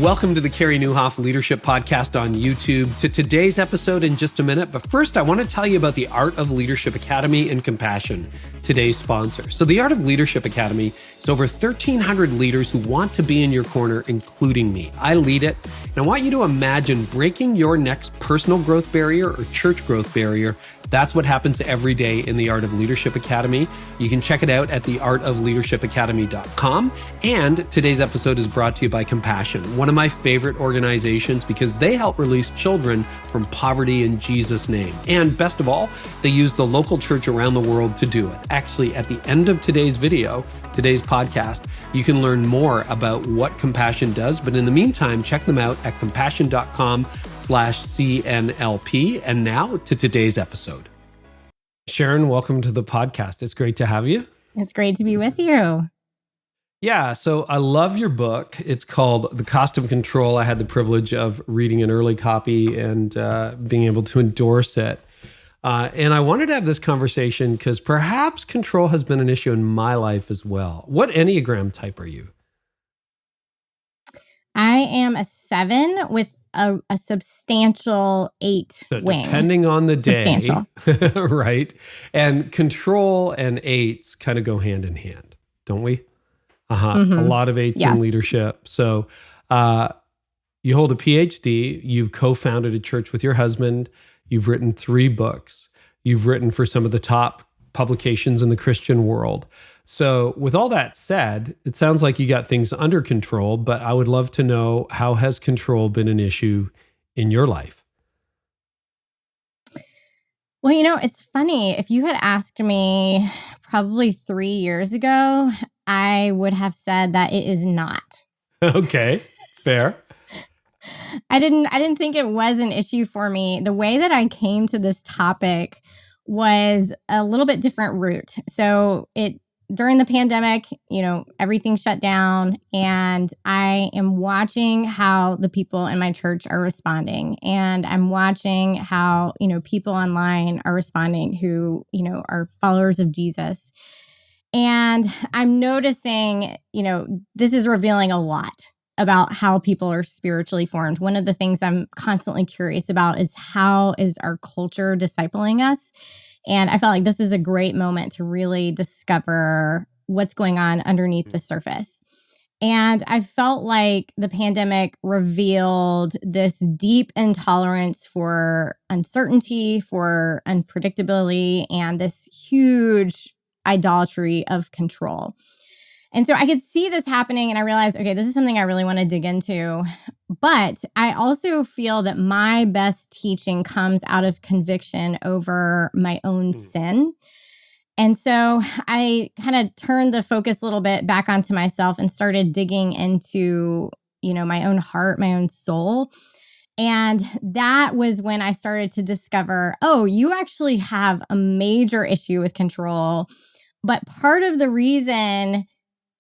Welcome to the Carey Nieuwhof Leadership Podcast on YouTube. To today's episode in just a minute, but first I want to tell you about the Art of Leadership Academy and Compassion, today's sponsor. So the Art of Leadership Academy is over 1,300 leaders who want to be in your corner, including me. I lead it, and I want you to imagine breaking your next personal growth barrier or church growth barrier. That's what happens every day in the Art of Leadership Academy. You can check it out at theartofleadershipacademy.com. And today's episode is brought to you by Compassion, one of my favorite organizations because they help release children from poverty in Jesus' name. And best of all, they use the local church around the world to do it. Actually, at the end of today's video, today's podcast, you can learn more about what Compassion does. But in the meantime, check them out at compassion.com/CNLP. And now to today's episode. Sharon, welcome to the podcast. It's great to have you. It's great to be with you. Yeah, so I love your book. It's called The Cost of Control. I had the privilege of reading an early copy and being able to endorse it. And I wanted to have this conversation because perhaps control has been an issue in my life as well. What Enneagram type are you? I am a 7 with a substantial 8 So wing. depending on the day, Substantial. right? And control and 8s kind of go hand in hand, don't we? A lot of 8s in leadership. So you hold a PhD, you've co-founded a church with your husband, you've written 3 books, you've written for some of the top publications in the Christian world. So with all that said, it sounds like you got things under control, but I would love to know, how has control been an issue in your life? Well, you know, it's funny. If you had asked me probably 3 years ago, I would have said that it is not. Okay, fair. I didn't think it was an issue for me. The way that I came to this topic was a little bit different route. So during the pandemic, you know, everything shut down, and I am watching how the people in my church are responding. And I'm watching how, you know, people online are responding who, you know, are followers of Jesus. And I'm noticing, you know, this is revealing a lot about how people are spiritually formed. One of the things I'm constantly curious about is how is our culture discipling us? And I felt like this is a great moment to really discover what's going on underneath the surface. And I felt like the pandemic revealed this deep intolerance for uncertainty, for unpredictability, and this huge idolatry of control. And so I could see this happening, and I realized, okay, this is something I really want to dig into. But I also feel that my best teaching comes out of conviction over my own sin. And so I kind of turned the focus a little bit back onto myself and started digging into, you know, my own heart, my own soul. And that was when I started to discover, oh, you actually have a major issue with control. But part of the reason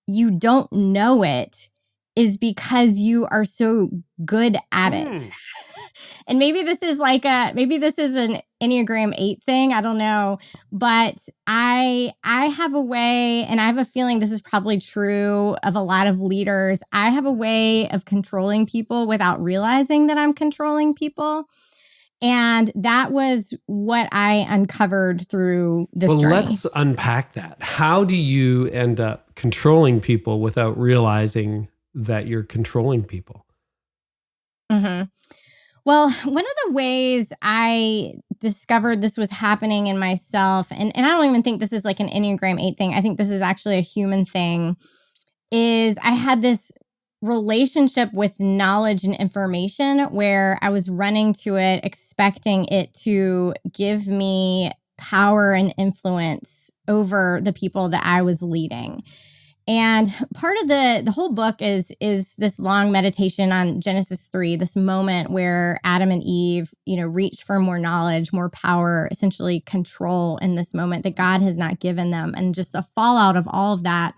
you don't know it is because you are so good at it. And maybe this is an Enneagram 8 thing. I don't know. But I have a way, and I have a feeling this is probably true of a lot of leaders. I have a way of controlling people without realizing that I'm controlling people. And that was what I uncovered through this journey. Well, let's unpack that. How do you end up controlling people without realizing that you're controlling people? Well, one of the ways I discovered this was happening in myself, and I don't even think this is like an Enneagram 8 thing. I think this is actually a human thing, is I had this relationship with knowledge and information where I was running to it, expecting it to give me power and influence over the people that I was leading. And part of the whole book is this long meditation on Genesis 3, this moment where Adam and Eve, you know, reach for more knowledge, more power, essentially control in this moment that God has not given them, and just the fallout of all of that.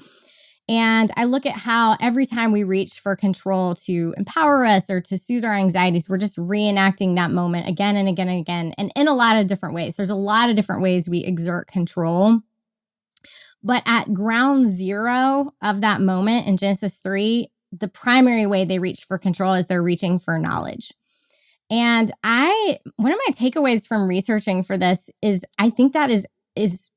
And I look at how every time we reach for control to empower us or to soothe our anxieties, we're just reenacting that moment again and again and again, and in a lot of different ways. There's a lot of different ways we exert control. But at ground zero of that moment in Genesis 3, the primary way they reach for control is they're reaching for knowledge. And one of my takeaways from researching for this is I think that is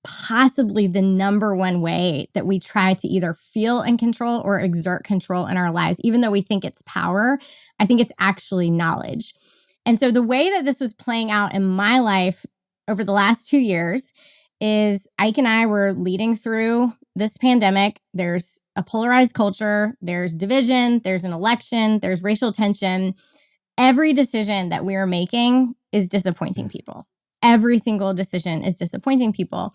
possibly the number one way that we try to either feel in control or exert control in our lives. Even though we think it's power, I think it's actually knowledge. And so the way that this was playing out in my life over the last 2 years is Ike and I were leading through this pandemic. There's a polarized culture, there's division, there's an election, there's racial tension. Every decision that we are making is disappointing people. Every single decision is disappointing people.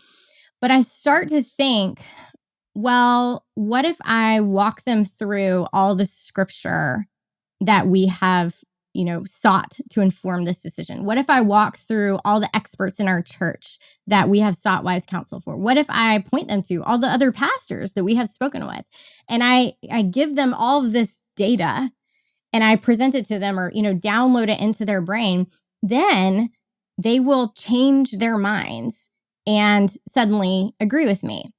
But I start to think, well, what if I walk them through all the scripture that we have, sought to inform this decision? What if I walk through all the experts in our church that we have sought wise counsel for? What if I point them to all the other pastors that we have spoken with? And I give them all of this data and I present it to them or, download it into their brain. Then they will change their minds and suddenly agree with me.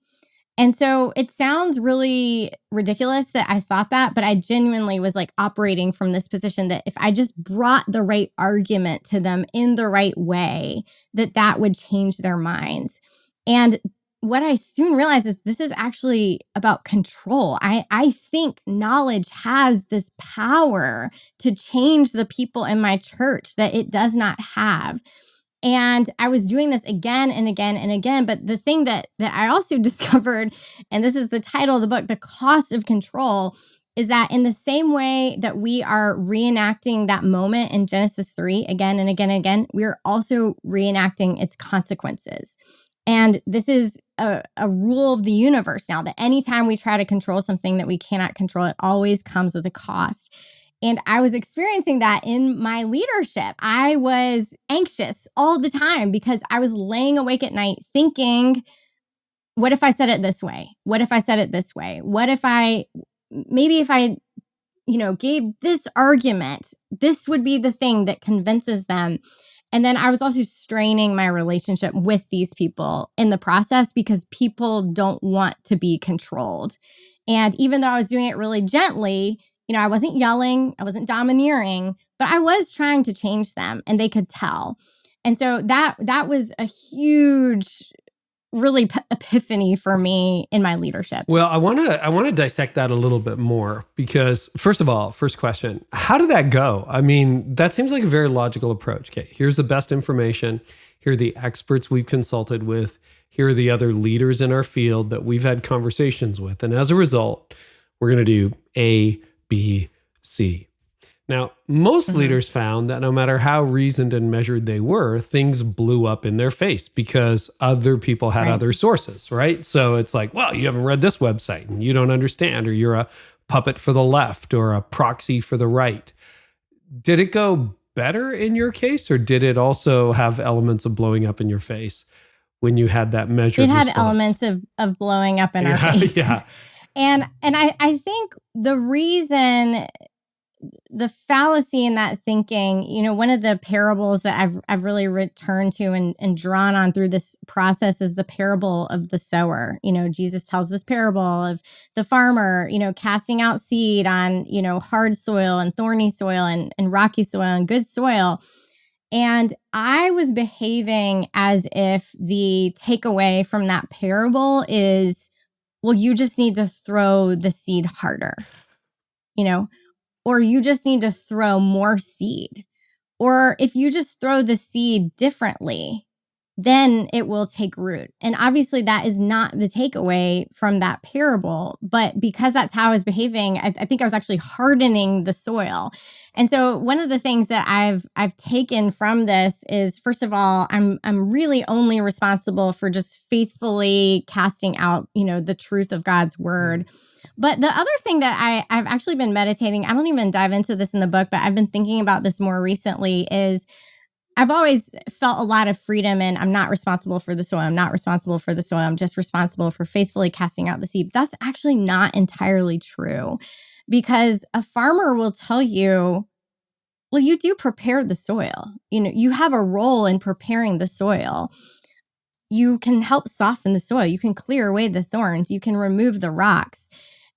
And so it sounds really ridiculous that I thought that, but I genuinely was like operating from this position that if I just brought the right argument to them in the right way, that would change their minds. And what I soon realized is this is actually about control. I think knowledge has this power to change the people in my church that it does not have. And I was doing this again and again and again. But the thing that I also discovered, and this is the title of the book, The Cost of Control, is that in the same way that we are reenacting that moment in Genesis 3 again and again and again, we are also reenacting its consequences. And this is a rule of the universe now, that anytime we try to control something that we cannot control, it always comes with a cost. And I was experiencing that in my leadership. I was anxious all the time because I was laying awake at night thinking, what if I said it this way? What if I said it this way? What if maybe if I gave this argument, this would be the thing that convinces them. And then I was also straining my relationship with these people in the process because people don't want to be controlled. And even though I was doing it really gently, I wasn't yelling, I wasn't domineering, but I was trying to change them and they could tell. And so that was a huge, really epiphany for me in my leadership. Well, I want to dissect that a little bit more because first of all, first question, how did that go? I mean, that seems like a very logical approach. Okay, here's the best information. Here are the experts we've consulted with. Here are the other leaders in our field that we've had conversations with. And as a result, we're going to do A, B, C. Now, most leaders found that no matter how reasoned and measured they were, things blew up in their face because other people had other sources, right? So it's like, well, you haven't read this website and you don't understand, or you're a puppet for the left or a proxy for the right. Did it go better in your case, or did it also have elements of blowing up in your face when you had that measured response? It had elements of blowing up in our face. Yeah. And I think the reason, the fallacy in that thinking, one of the parables that I've really returned to and drawn on through this process is the parable of the sower. Jesus tells this parable of the farmer, casting out seed on, hard soil and thorny soil and rocky soil and good soil. And I was behaving as if the takeaway from that parable is, well, you just need to throw the seed harder, or you just need to throw more seed. Or if you just throw the seed differently, then it will take root. And obviously that is not the takeaway from that parable, but because that's how I was behaving, I think I was actually hardening the soil. And so one of the things that I've taken from this is, first of all, I'm really only responsible for just faithfully casting out, the truth of God's word. But the other thing that I've actually been meditating, I don't even dive into this in the book, but I've been thinking about this more recently, is I've always felt a lot of freedom in I'm not responsible for the soil. I'm not responsible for the soil. I'm just responsible for faithfully casting out the seed. That's actually not entirely true, because a farmer will tell you, well, you do prepare the soil. You have a role in preparing the soil. You can help soften the soil. You can clear away the thorns. You can remove the rocks.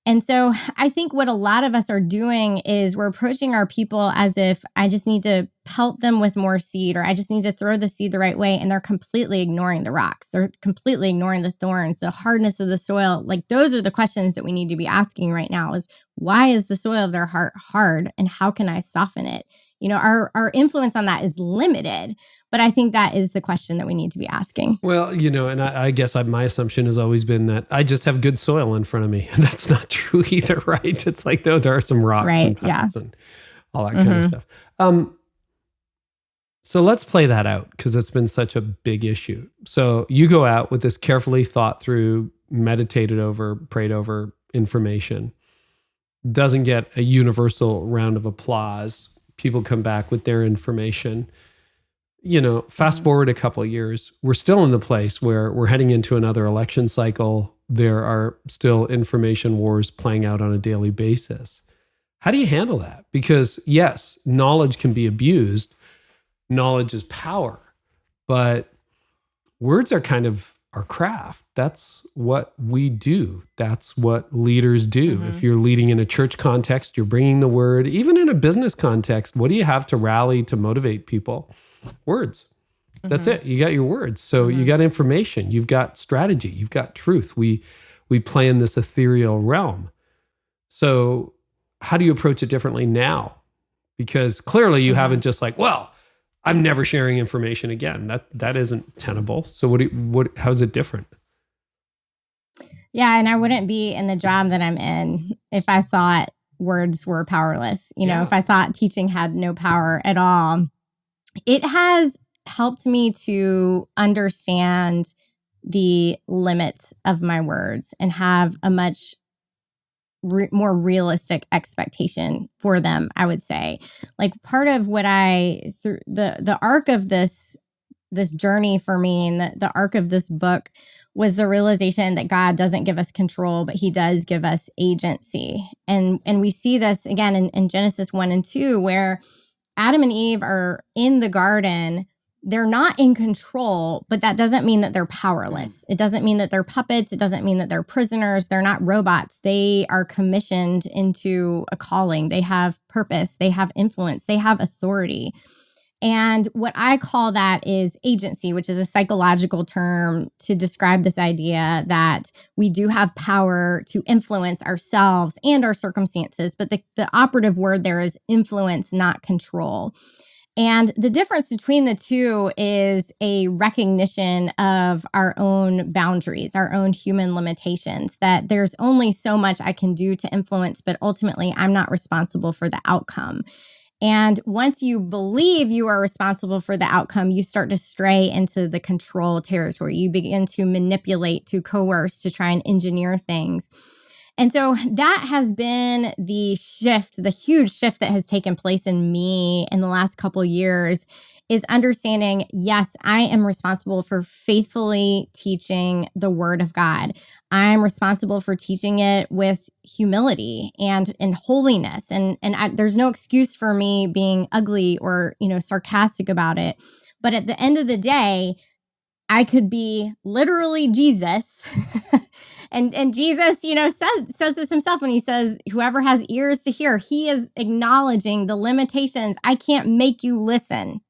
And so I think what a lot of us are doing is we're approaching our people as if I just need to pelt them with more seed, or I just need to throw the seed the right way. And they're completely ignoring the rocks. They're completely ignoring the thorns, the hardness of the soil. Like, those are the questions that we need to be asking right now is, why is the soil of their heart hard, and how can I soften it? Our influence on that is limited, but I think that is the question that we need to be asking. Well, and I guess my assumption has always been that I just have good soil in front of me. And that's not true either, right? It's like, no, there are some rocks and paths and all that kind of stuff. So let's play that out, because it's been such a big issue. So you go out with this carefully thought through, meditated over, prayed over information. Doesn't get a universal round of applause. People come back with their information. Fast forward a couple of years, we're still in the place where we're heading into another election cycle. There are still information wars playing out on a daily basis. How do you handle that? Because yes, knowledge can be abused. Knowledge is power, but words are kind of our craft. That's what we do. That's what leaders do. If you're leading in a church context, you're bringing the word. Even in a business context, what do you have to rally to motivate people? Words. That's it. You got your words. So you got information. You've got strategy. You've got truth. We play in this ethereal realm. So how do you approach it differently now? Because clearly you haven't just like, well, I'm never sharing information again. That isn't tenable. So how's it different? Yeah, and I wouldn't be in the job that I'm in if I thought words were powerless. If I thought teaching had no power at all. It has helped me to understand the limits of my words and have a much more realistic expectation for them, I would say. Like, part of what the arc of this journey for me, and the arc of this book, was the realization that God doesn't give us control, but he does give us agency. And we see this again in Genesis 1 and 2, where Adam and Eve are in the garden. They're not in control, but that doesn't mean that they're powerless. It doesn't mean that they're puppets. It doesn't mean that they're prisoners. They're not robots. They are commissioned into a calling. They have purpose. They have influence. They have authority. And what I call that is agency, which is a psychological term to describe this idea that we do have power to influence ourselves and our circumstances. But the operative word there is influence, not control. And the difference between the two is a recognition of our own boundaries, our own human limitations, that there's only so much I can do to influence, but ultimately I'm not responsible for the outcome. And once you believe you are responsible for the outcome, you start to stray into the control territory. You begin to manipulate, to coerce, to try and engineer things. And so that has been the shift, the huge shift that has taken place in me in the last couple of years, is understanding, yes, I am responsible for faithfully teaching the word of God. I'm responsible for teaching it with humility and holiness. And there's no excuse for me being ugly or, sarcastic about it. But at the end of the day, I could be literally Jesus. And Jesus, says this himself when he says, whoever has ears to hear, he is acknowledging the limitations. I can't make you listen.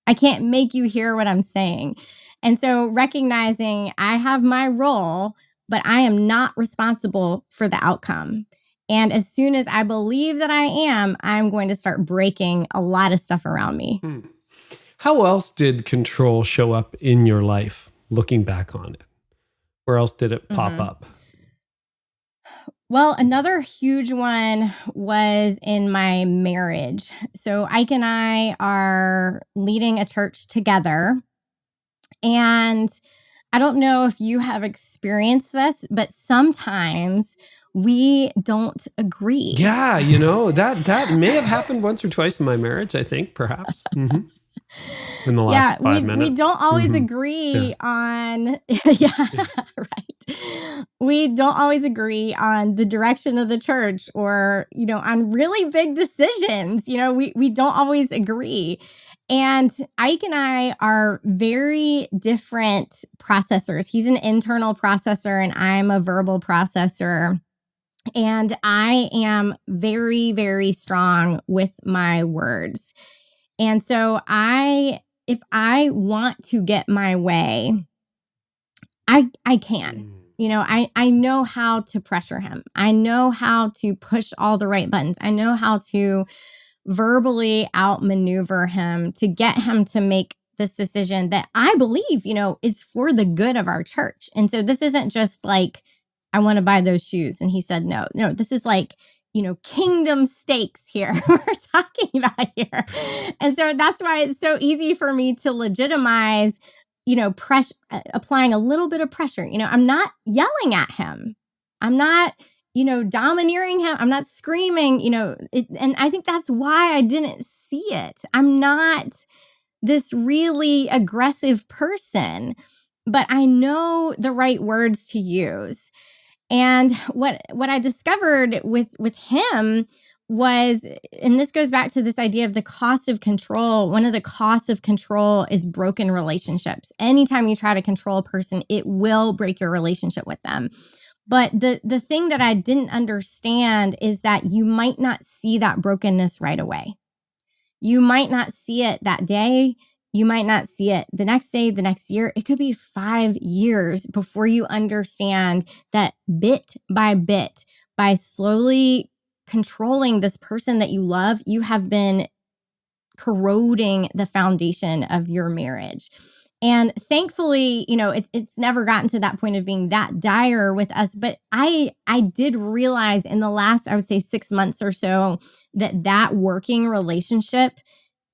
I can't make you hear what I'm saying. And so recognizing I have my role, but I am not responsible for the outcome. And as soon as I believe that I am, I'm going to start breaking a lot of stuff around me. How else did control show up in your life, looking back on it? Where else did it pop up? Well, another huge one was in my marriage. So Ike and I are leading a church together. And I don't know if you have experienced this, but sometimes we don't agree. Yeah, that may have happened once or twice in my marriage, I think, perhaps. Mm-hmm. In the last 5 minutes. We don't always agree on, right. We don't always agree on the direction of the church or, on really big decisions. We don't always agree. And Ike and I are very different processors. He's an internal processor and I'm a verbal processor. And I am very, very strong with my words. And so if I want to get my way, I can. I know how to pressure him. I know how to push all the right buttons. I know how to verbally outmaneuver him to get him to make this decision that I believe, is for the good of our church. And so this isn't just like, I want to buy those shoes. And he said, no, this is like, kingdom stakes here we're talking about here. And so that's why it's so easy for me to legitimize, applying a little bit of pressure. I'm not yelling at him. I'm not, domineering him. I'm not screaming, and I think that's why I didn't see it. I'm not this really aggressive person, but I know the right words to use. And what I discovered with him was, and this goes back to this idea of the cost of control. One of the costs of control is broken relationships. Anytime you try to control a person, it will break your relationship with them. But the thing that I didn't understand is that you might not see that brokenness right away. You might not see it that day. You might not see it the next day, the next year. It could be 5 years before you understand that bit by bit, by slowly controlling this person that you love, you have been corroding the foundation of your marriage. And thankfully, it's never gotten to that point of being that dire with us. But I did realize in the last, I would say 6 months or so, that working relationship,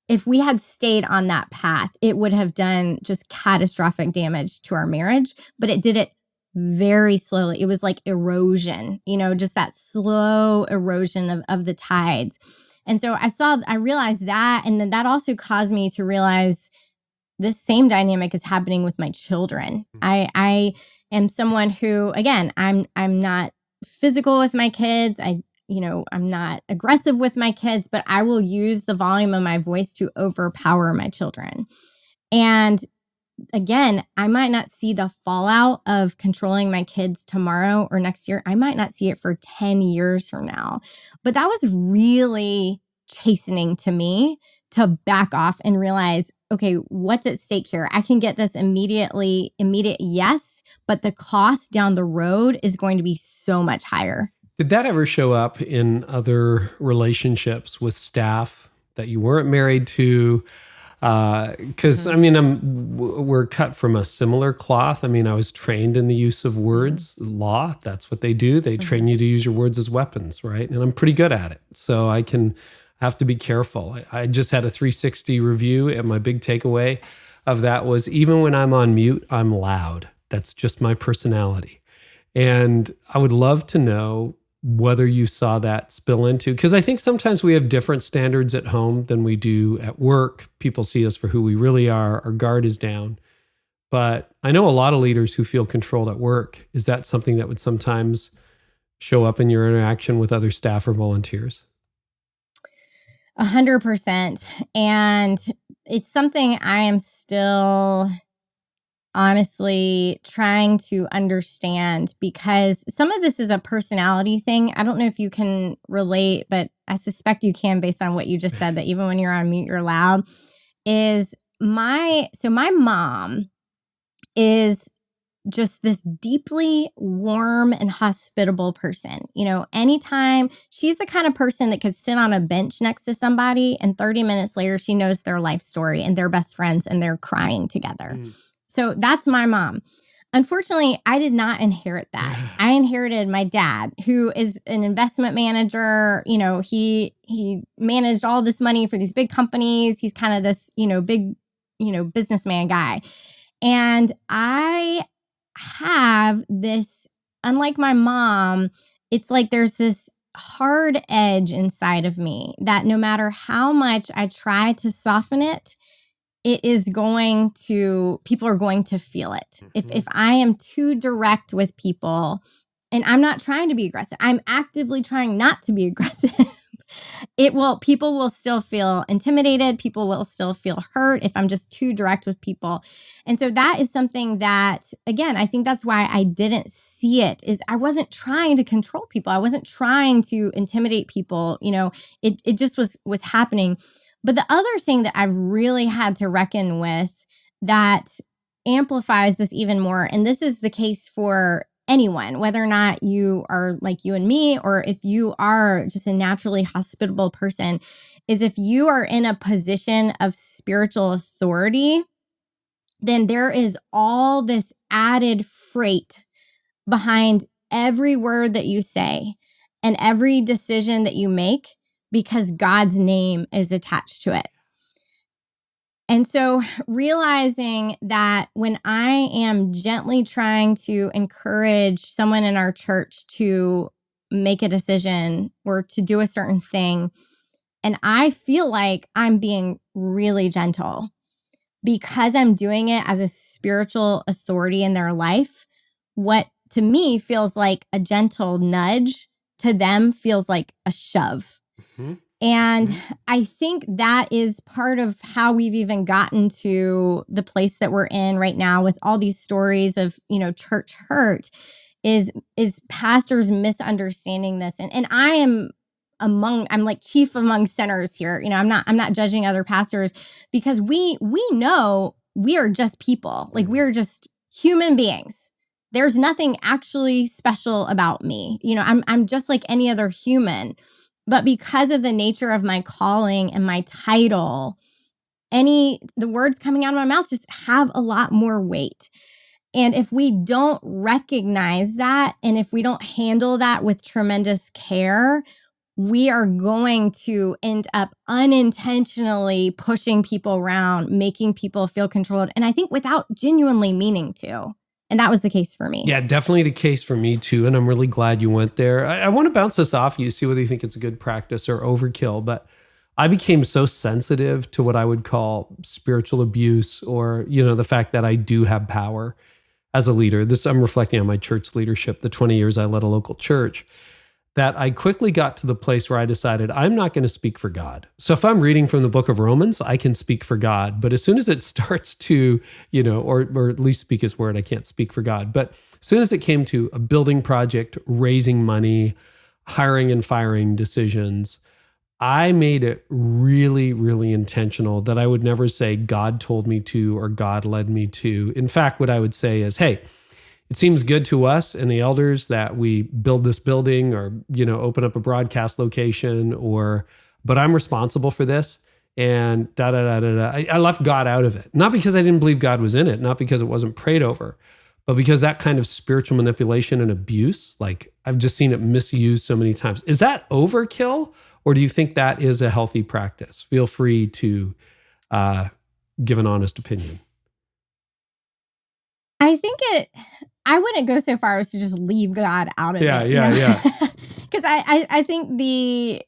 if we had stayed on that path, it would have done just catastrophic damage to our marriage. But it did it very slowly. It was like erosion, just that slow erosion of the tides. And so I realized that. And then that also caused me to realize this same dynamic is happening with my children. I am someone who, again, I'm not physical with my kids. I'm not aggressive with my kids, but I will use the volume of my voice to overpower my children. And again, I might not see the fallout of controlling my kids tomorrow or next year. I might not see it for 10 years from now. But that was really chastening to me to back off and realize, okay, what's at stake here? I can get this immediate yes, but the cost down the road is going to be so much higher. Did that ever show up in other relationships with staff that you weren't married to? Because we're cut from a similar cloth. I was trained in the use of words, law. That's what they do. They train you to use your words as weapons, right? And I'm pretty good at it. So I have to be careful. I just had a 360 review, and my big takeaway of that was, even when I'm on mute, I'm loud. That's just my personality. And I would love to know whether you saw that spill into, because I think sometimes we have different standards at home than we do at work. People see us for who we really are. Our guard is down. But I know a lot of leaders who feel controlled at work. Is that something that would sometimes show up in your interaction with other staff or volunteers? 100%. And it's something I am still honestly trying to understand, because some of this is a personality thing. I don't know if you can relate, but I suspect you can based on what you just said, that even when you're on mute, you're loud. My mom is just this deeply warm and hospitable person. Anytime, she's the kind of person that could sit on a bench next to somebody and 30 minutes later, she knows their life story and they're best friends and they're crying together. So that's my mom. Unfortunately, I did not inherit that. I inherited my dad, who is an investment manager. He managed all this money for these big companies. He's kind of this, big, businessman guy. And I have this, unlike my mom, it's like there's this hard edge inside of me that no matter how much I try to soften it, people are going to feel it. If I am too direct with people, and I'm not trying to be aggressive, I'm actively trying not to be aggressive. people will still feel intimidated. People will still feel hurt if I'm just too direct with people. And so that is something that, again, I think that's why I didn't see it, is I wasn't trying to control people. I wasn't trying to intimidate people. It just was happening. But the other thing that I've really had to reckon with that amplifies this even more, and this is the case for anyone, whether or not you are like you and me, or if you are just a naturally hospitable person, is if you are in a position of spiritual authority, then there is all this added freight behind every word that you say and every decision that you make, because God's name is attached to it. And so realizing that when I am gently trying to encourage someone in our church to make a decision or to do a certain thing, and I feel like I'm being really gentle because I'm doing it as a spiritual authority in their life, what to me feels like a gentle nudge, to them feels like a shove. Mm-hmm. And I think that is part of how we've even gotten to the place that we're in right now with all these stories of, church hurt, is pastors misunderstanding this. And I'm like chief among sinners here. I'm not judging other pastors, because we know we are just people. Like, we are just human beings. There's nothing actually special about me. I'm just like any other human. But because of the nature of my calling and my title, the words coming out of my mouth just have a lot more weight. And if we don't recognize that, and if we don't handle that with tremendous care, we are going to end up unintentionally pushing people around, making people feel controlled. And I think without genuinely meaning to. And that was the case for me. Yeah, definitely the case for me too. And I'm really glad you went there. I want to bounce this off you, see whether you think it's a good practice or overkill. But I became so sensitive to what I would call spiritual abuse, or, the fact that I do have power as a leader. I'm reflecting on my church leadership, the 20 years I led a local church, that I quickly got to the place where I decided I'm not going to speak for God. So if I'm reading from the book of Romans, I can speak for God. But as soon as it starts to, or at least speak his word, I can't speak for God. But as soon as it came to a building project, raising money, hiring and firing decisions, I made it really, really intentional that I would never say God told me to or God led me to. In fact, what I would say is, hey, it seems good to us and the elders that we build this building or, open up a broadcast location, but I'm responsible for this, and I left God out of it. Not because I didn't believe God was in it, not because it wasn't prayed over, but because that kind of spiritual manipulation and abuse, like I've just seen it misused so many times. Is that overkill, or do you think that is a healthy practice? Feel free to give an honest opinion. I think I wouldn't go so far as to just leave God out of it. Yeah. Because I think the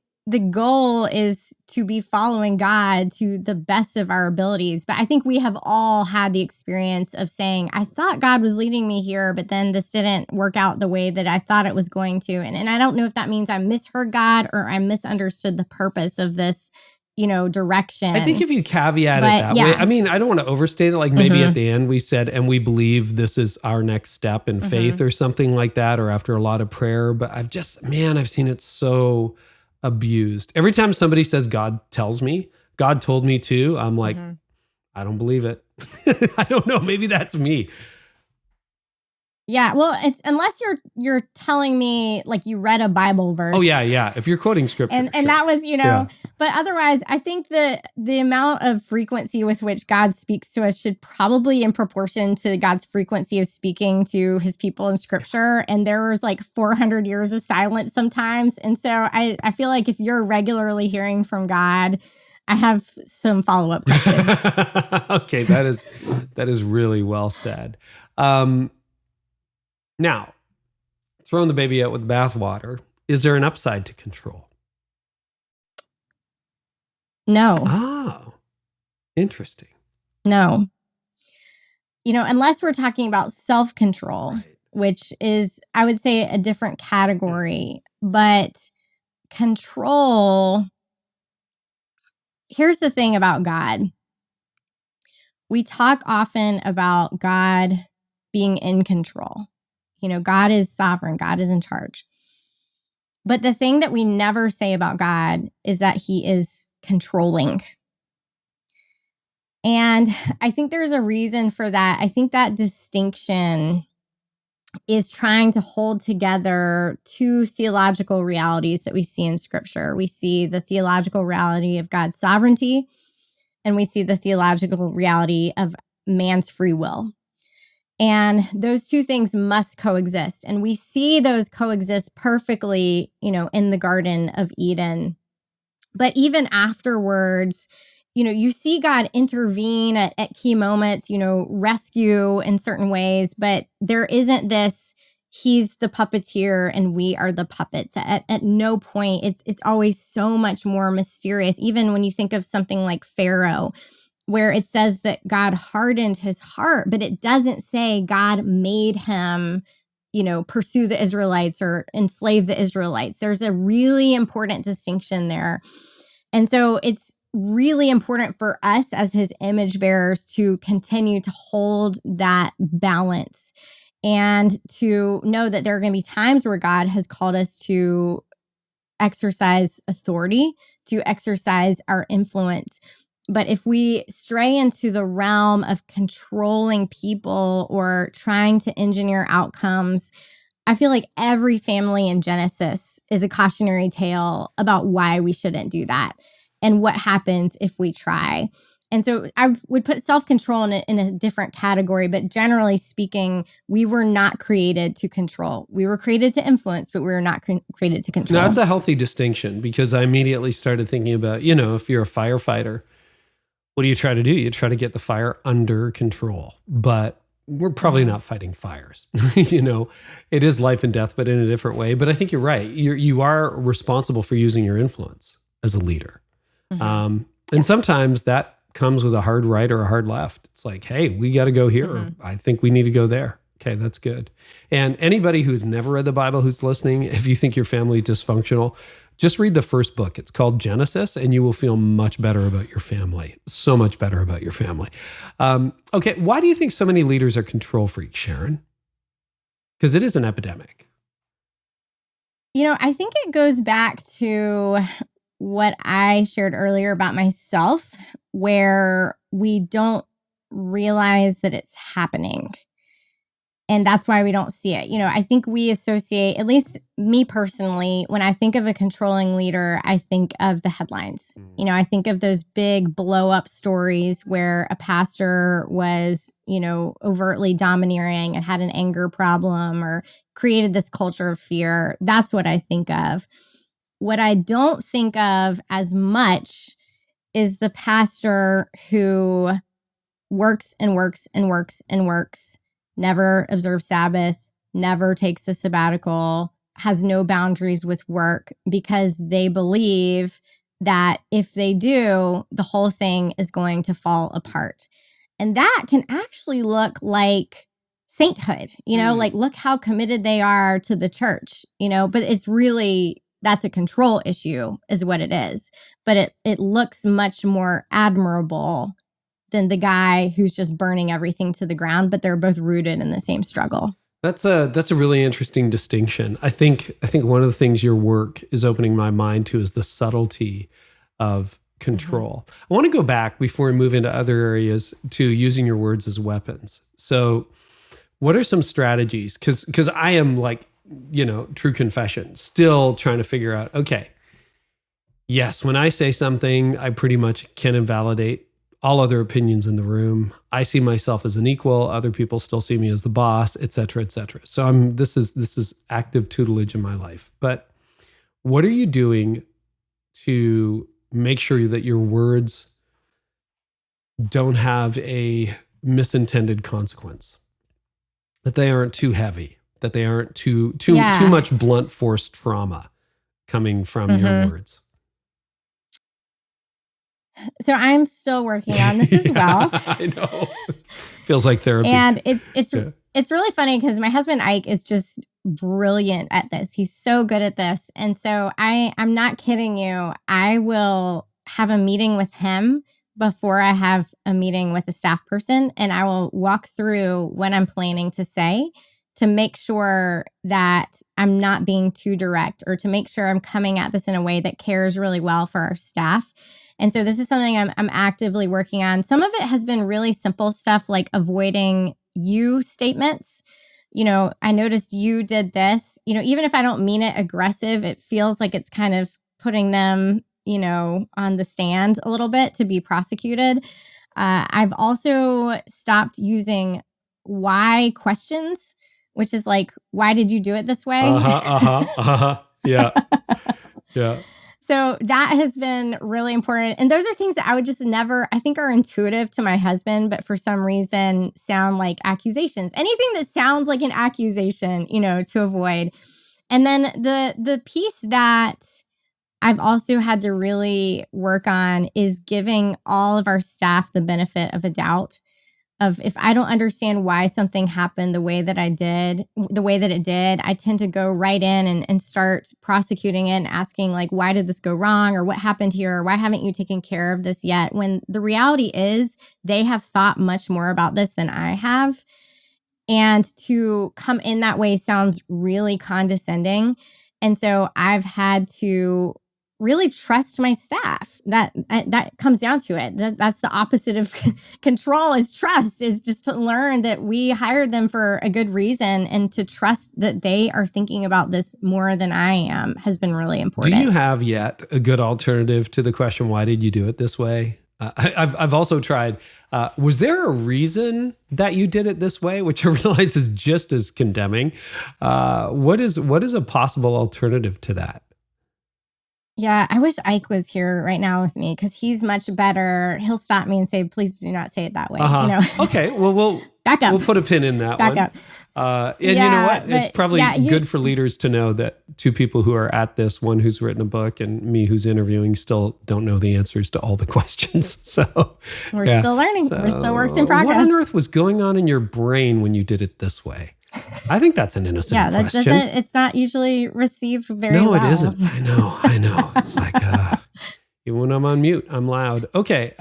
goal is to be following God to the best of our abilities. But I think we have all had the experience of saying, I thought God was leading me here, but then this didn't work out the way that I thought it was going to. And I don't know if that means I misheard God or I misunderstood the purpose of this direction. I think if you caveat it that way, I mean, I don't want to overstate it. Like maybe at the end we said, and we believe this is our next step in faith or something like that, or after a lot of prayer. But I've seen it so abused. Every time somebody says, God tells me, God told me to, I'm like, I don't believe it. I don't know. Maybe that's me. Yeah, well, it's unless you're telling me like you read a Bible verse. Oh yeah. If you're quoting scripture, and sure. that was But otherwise, I think the amount of frequency with which God speaks to us should probably in proportion to God's frequency of speaking to His people in Scripture. And there was like 400 years of silence sometimes, and so I feel like if you're regularly hearing from God, I have some follow-up questions. Okay, that is really well said. Now, throwing the baby out with the bathwater, is there an upside to control? No. Oh, interesting. No. Unless we're talking about self-control, which is, I would say, a different category. But control here's the thing about God. We talk often about God being in control. God is sovereign. God is in charge. But the thing that we never say about God is that he is controlling. And I think there's a reason for that. I think that distinction is trying to hold together two theological realities that we see in Scripture. We see the theological reality of God's sovereignty, and we see the theological reality of man's free will. And those two things must coexist. And we see those coexist perfectly, in the Garden of Eden. But even afterwards, you see God intervene at key moments, rescue in certain ways, but there isn't this, he's the puppeteer and we are the puppets. At no point, it's always so much more mysterious. Even when you think of something like Pharaoh, where it says that God hardened his heart, but it doesn't say God made him, pursue the Israelites or enslave the Israelites. There's a really important distinction there. And so it's really important for us as his image bearers to continue to hold that balance and to know that there are going to be times where God has called us to exercise authority, to exercise our influence. But if we stray into the realm of controlling people or trying to engineer outcomes, I feel like every family in Genesis is a cautionary tale about why we shouldn't do that and what happens if we try. And so I would put self-control in a different category, but generally speaking, we were not created to control. We were created to influence, but we were not created to control. Now, that's a healthy distinction because I immediately started thinking about, if you're a firefighter, what do you try to do? You try to get the fire under control, but we're probably not fighting fires. It is life and death, but in a different way. But I think you're right. You are responsible for using your influence as a leader. Mm-hmm. And sometimes that comes with a hard right or a hard left. It's like, hey, we got to go here. Mm-hmm. Or I think we need to go there. Okay, that's good. And anybody who's never read the Bible who's listening, if you think your family is dysfunctional, just read the first book. It's called Genesis, and you will feel much better about your family. So much better about your family. Okay, why do you think so many leaders are control freaks, Sharon? Because it is an epidemic. I think it goes back to what I shared earlier about myself, where we don't realize that it's happening. And that's why we don't see it. I think we associate, at least me personally, when I think of a controlling leader, I think of the headlines. I think of those big blow up stories where a pastor was, overtly domineering and had an anger problem or created this culture of fear. That's what I think of. What I don't think of as much is the pastor who works and works and works and works, never observes Sabbath, never takes a sabbatical, has no boundaries with work because they believe that if they do, the whole thing is going to fall apart. And that can actually look like sainthood, like look how committed they are to the church, but it's really, that's a control issue is what it is. But it looks much more admirable than the guy who's just burning everything to the ground, but they're both rooted in the same struggle. That's a really interesting distinction. I think one of the things your work is opening my mind to is the subtlety of control. Mm-hmm. I want to go back before we move into other areas to using your words as weapons. So what are some strategies? Because I am like, true confession, still trying to figure out, okay, yes, when I say something, I pretty much can invalidate all other opinions in the room. I see myself as an equal. Other people still see me as the boss, et cetera, et cetera. So this is active tutelage in my life. But what are you doing to make sure that your words don't have a misintended consequence? That they aren't too heavy, that they aren't too much blunt force trauma coming from your words? So I'm still working on this as well. I know. Feels like therapy. And it's really funny because my husband Ike is just brilliant at this. He's so good at this. And so I'm not kidding you. I will have a meeting with him before I have a meeting with a staff person, and I will walk through what I'm planning to say to make sure that I'm not being too direct, or to make sure I'm coming at this in a way that cares really well for our staff. And so this is something I'm actively working on. Some of it has been really simple stuff like avoiding you statements. I noticed you did this. Even if I don't mean it aggressive, it feels like it's kind of putting them, on the stand a little bit to be prosecuted. I've also stopped using why questions, which is like, why did you do it this way? Yeah. Yeah. So that has been really important. And those are things that I would just never, I think are intuitive to my husband, but for some reason sound like accusations. Anything that sounds like an accusation, to avoid. And then the piece that I've also had to really work on is giving all of our staff the benefit of a doubt. Of if I don't understand why something happened the way that it did, I tend to go right in and start prosecuting it and asking like, why did this go wrong? Or what happened here? Or why haven't you taken care of this yet? When the reality is they have thought much more about this than I have. And to come in that way sounds really condescending. And so I've had to really trust my staff. That comes down to it. That's the opposite of control is trust, is just to learn that we hired them for a good reason, and to trust that they are thinking about this more than I am has been really important. Do you have yet a good alternative to the question, why did you do it this way? I've also tried, was there a reason that you did it this way, which I realize is just as condemning? What is a possible alternative to that? Yeah, I wish Ike was here right now with me, because he's much better. He'll stop me and say, please do not say it that way. Okay, well, we'll back up. We'll put a pin in that back one. Up. And you know what? It's probably good for leaders to know that two people who are at this, one who's written a book and me who's interviewing, still don't know the answers to all the questions. So we're still learning. We're still works in progress. What on earth was going on in your brain when you did it this way? I think that's an innocent question. It's not usually received very well. No, it isn't. I know. It's like, even when I'm on mute, I'm loud. Okay.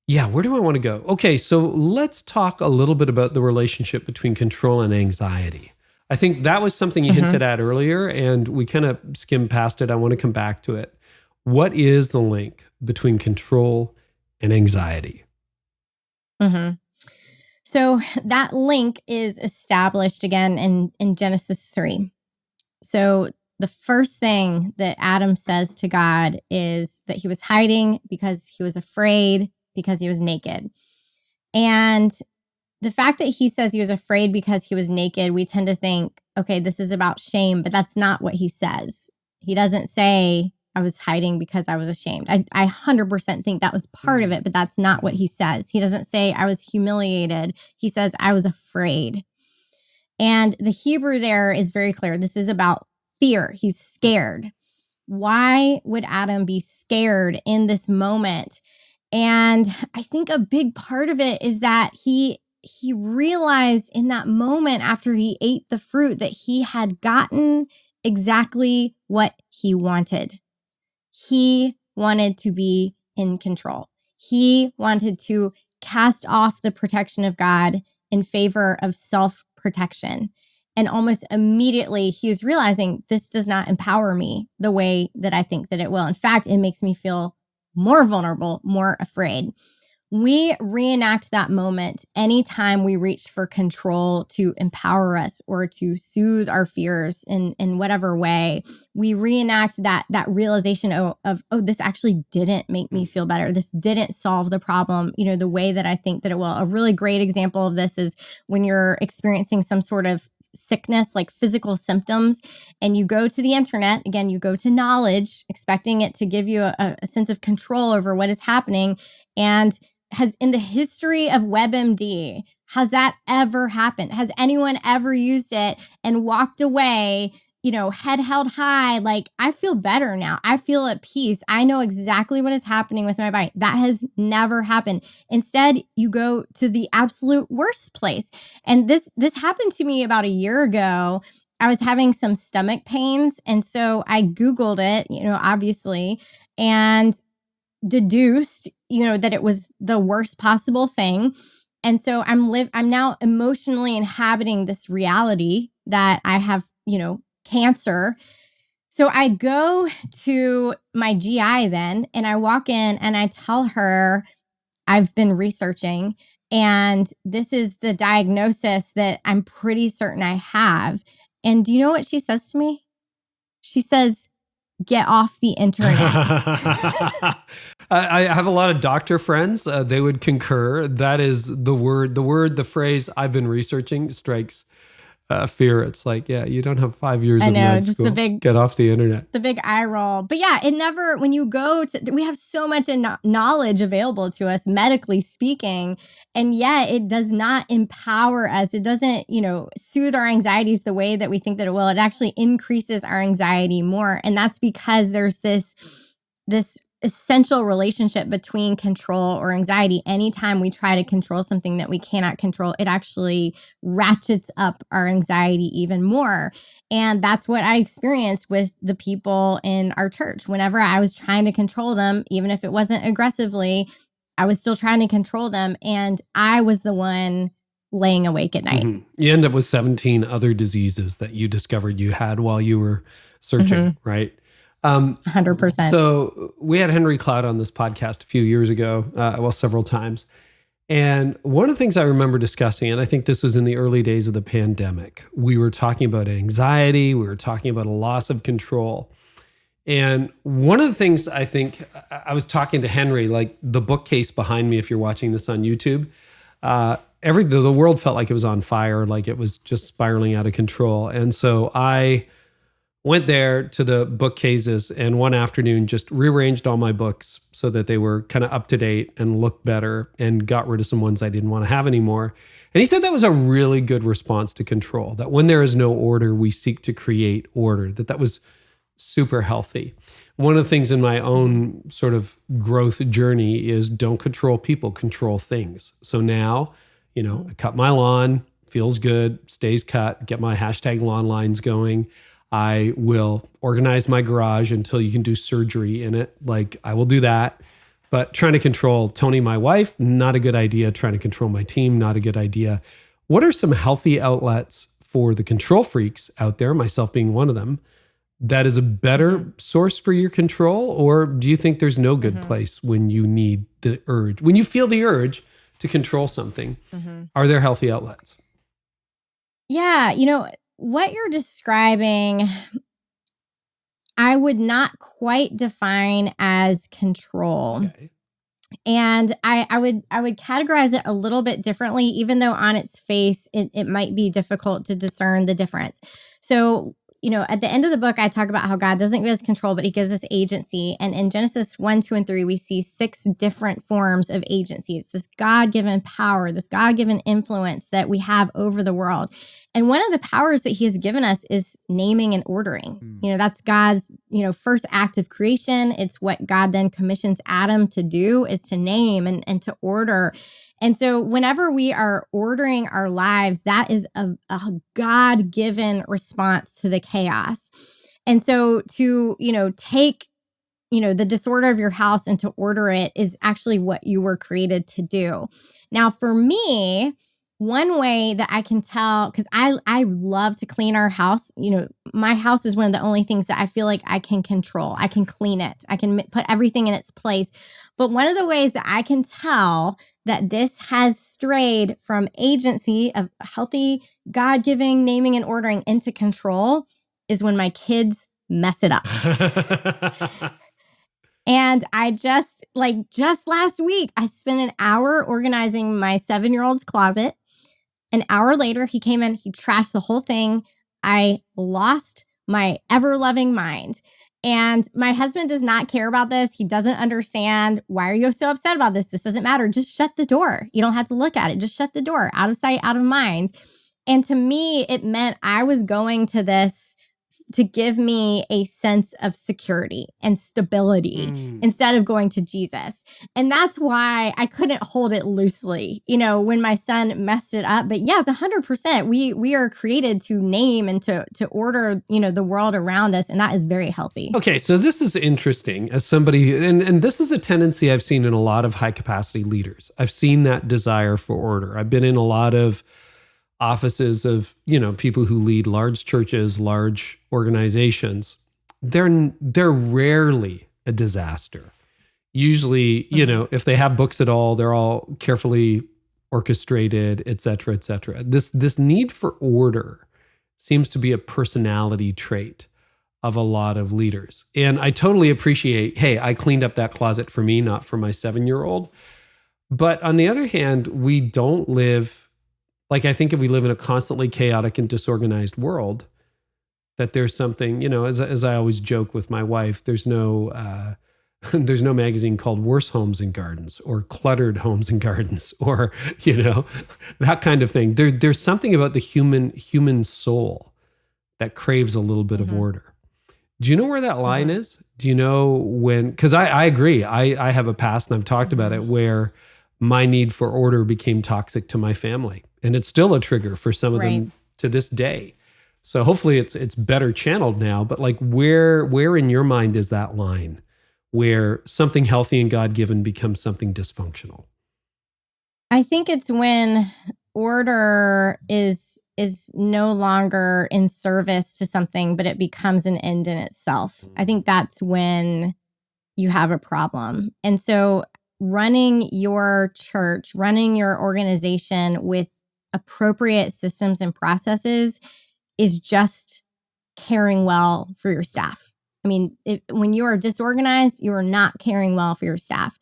Yeah, where do I want to go? Okay, so let's talk a little bit about the relationship between control and anxiety. I think that was something you hinted at earlier, and we kind of skimmed past it. I want to come back to it. What is the link between control and anxiety? So that link is established again in Genesis 3. So the first thing that Adam says to God is that he was hiding because he was afraid, because he was naked. And the fact that he says he was afraid because he was naked, we tend to think, okay, this is about shame, but that's not what he says. He doesn't say, I was hiding because I was ashamed. I 100% think that was part of it, but that's not what he says. He doesn't say, I was humiliated. He says, I was afraid. And the Hebrew there is very clear. This is about fear. He's scared. Why would Adam be scared in this moment? And I think a big part of it is that he realized in that moment after he ate the fruit that he had gotten exactly what he wanted. He wanted to be in control. He wanted to cast off the protection of God in favor of self-protection. And almost immediately, he was realizing this does not empower me the way that I think that it will. In fact, it makes me feel more vulnerable, more afraid. We reenact that moment anytime we reach for control to empower us or to soothe our fears in whatever way. We reenact that realization of this actually didn't make me feel better. This didn't solve the problem, the way that I think that it will. A really great example of this is when you're experiencing some sort of sickness, like physical symptoms, and you go to the internet, again, you go to knowledge, expecting it to give you a sense of control over what is happening. And has in the history of WebMD, has that ever happened? Has anyone ever used it and walked away, head held high? Like, I feel better now. I feel at peace. I know exactly what is happening with my body. That has never happened. Instead, you go to the absolute worst place. And this happened to me about a year ago. I was having some stomach pains. And so I Googled it, obviously, and deduced, that it was the worst possible thing. And so I'm now emotionally inhabiting this reality that I have, cancer. So I go to my GI then, and I walk in and I tell her I've been researching, and this is the diagnosis that I'm pretty certain I have. And do you know what she says to me? She says, "Get off the internet." I have a lot of doctor friends. They would concur. That is the phrase "I've been researching" strikes fear. It's like, yeah, you don't have 5 years of med school. Get off the internet. The big eye roll. But yeah, when you go to, we have so much knowledge available to us, medically speaking, and yet it does not empower us. It doesn't, soothe our anxieties the way that we think that it will. It actually increases our anxiety more. And that's because there's this essential relationship between control or anxiety. Anytime we try to control something that we cannot control, it actually ratchets up our anxiety even more. And that's what I experienced with the people in our church. Whenever I was trying to control them, even if it wasn't aggressively, I was still trying to control them. And I was the one laying awake at night. Mm-hmm. You end up with 17 other diseases that you discovered you had while you were searching, right? 100%. So we had Henry Cloud on this podcast a few years ago, several times. And one of the things I remember discussing, and I think this was in the early days of the pandemic, we were talking about anxiety, we were talking about a loss of control. And one of the things I think, I was talking to Henry, like the bookcase behind me, if you're watching this on YouTube, the world felt like it was on fire, like it was just spiraling out of control. And so I went there to the bookcases and one afternoon just rearranged all my books so that they were kind of up to date and looked better, and got rid of some ones I didn't want to have anymore. And he said that was a really good response to control, that when there is no order, we seek to create order, that was super healthy. One of the things in my own sort of growth journey is don't control people, control things. So now, I cut my lawn, feels good, stays cut, get my #lawn lines going. I will organize my garage until you can do surgery in it. Like, I will do that. But trying to control Tony, my wife, not a good idea. Trying to control my team, not a good idea. What are some healthy outlets for the control freaks out there, myself being one of them, that is a better source for your control? Or do you think there's no good place when you need the urge, when you feel the urge to control something? Are there healthy outlets? Yeah, what you're describing, I would not quite define as control. Okay. And I would categorize it a little bit differently, even though on its face, it might be difficult to discern the difference. So, at the end of the book, I talk about how God doesn't give us control, but he gives us agency. And in Genesis 1, 2, and 3, we see 6 different forms of agency. It's this God-given power, this God-given influence that we have over the world. And one of the powers that he has given us is naming and ordering. That's God's, first act of creation. It's what God then commissions Adam to do, is to name and to order. And so whenever we are ordering our lives, that is a God-given response to the chaos. And so to, take, the disorder of your house and to order it is actually what you were created to do. Now, for me, one way that I can tell, because I love to clean our house. My house is one of the only things that I feel like I can control. I can clean it. I can put everything in its place. But one of the ways that I can tell that this has strayed from agency of healthy, God-giving, naming and ordering into control is when my kids mess it up. And I just last week, I spent an hour organizing my 7-year-old's closet. An hour later, he came in, he trashed the whole thing. I lost my ever-loving mind. And my husband does not care about this. He doesn't understand. Why are you so upset about this? This doesn't matter. Just shut the door. You don't have to look at it. Just shut the door. Out of sight, out of mind. And to me, it meant I was going to this to give me a sense of security and stability instead of going to Jesus. And that's why I couldn't hold it loosely, when my son messed it up. But yes, 100%, we are created to name and to order, the world around us. And that is very healthy. Okay, so this is interesting as somebody, and this is a tendency I've seen in a lot of high capacity leaders. I've seen that desire for order. I've been in a lot of offices of, people who lead large churches, large organizations. They're rarely a disaster. Usually, if they have books at all, they're all carefully orchestrated, et cetera, et cetera. This need for order seems to be a personality trait of a lot of leaders. And I totally appreciate, hey, I cleaned up that closet for me, not for my 7-year-old. But on the other hand, we don't live, I think if we live in a constantly chaotic and disorganized world, that there's something, as I always joke with my wife, there's no magazine called Worse Homes and Gardens or Cluttered Homes and Gardens or, that kind of thing. There's something about the human soul that craves a little bit of order. Do you know where that line is? Do you know when? Because I agree. I have a past, and I've talked about it, where my need for order became toxic to my family. And it's still a trigger for some of them to this day. So hopefully it's better channeled now. But where in your mind is that line where something healthy and God-given becomes something dysfunctional? I think it's when order is no longer in service to something, but it becomes an end in itself. I think that's when you have a problem. And so running your church, running your organization with appropriate systems and processes is just caring well for your staff. I mean, when you are disorganized, you are not caring well for your staff.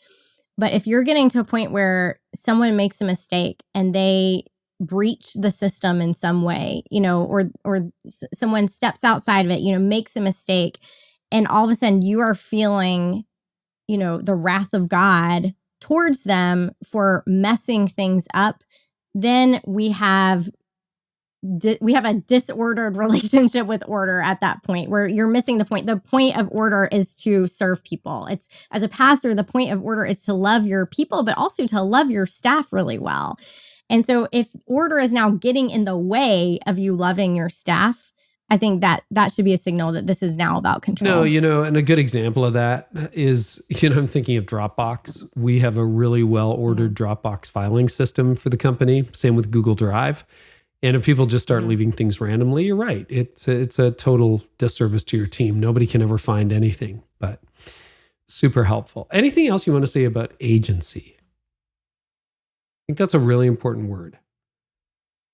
But if you're getting to a point where someone makes a mistake and they breach the system in some way, or someone steps outside of it, makes a mistake, and all of a sudden you are feeling, the wrath of God towards them for messing things up, then we have a disordered relationship with order at that point where you're missing the point. The point of order is to serve people. It's, as a pastor, the point of order is to love your people, but also to love your staff really well. And so if order is now getting in the way of you loving your staff, I think that should be a signal that this is now about control. No, and a good example of that is, I'm thinking of Dropbox. We have a really well-ordered Dropbox filing system for the company. Same with Google Drive. And if people just start leaving things randomly, you're right. It's a total disservice to your team. Nobody can ever find anything, but super helpful. Anything else you want to say about agency? I think that's a really important word.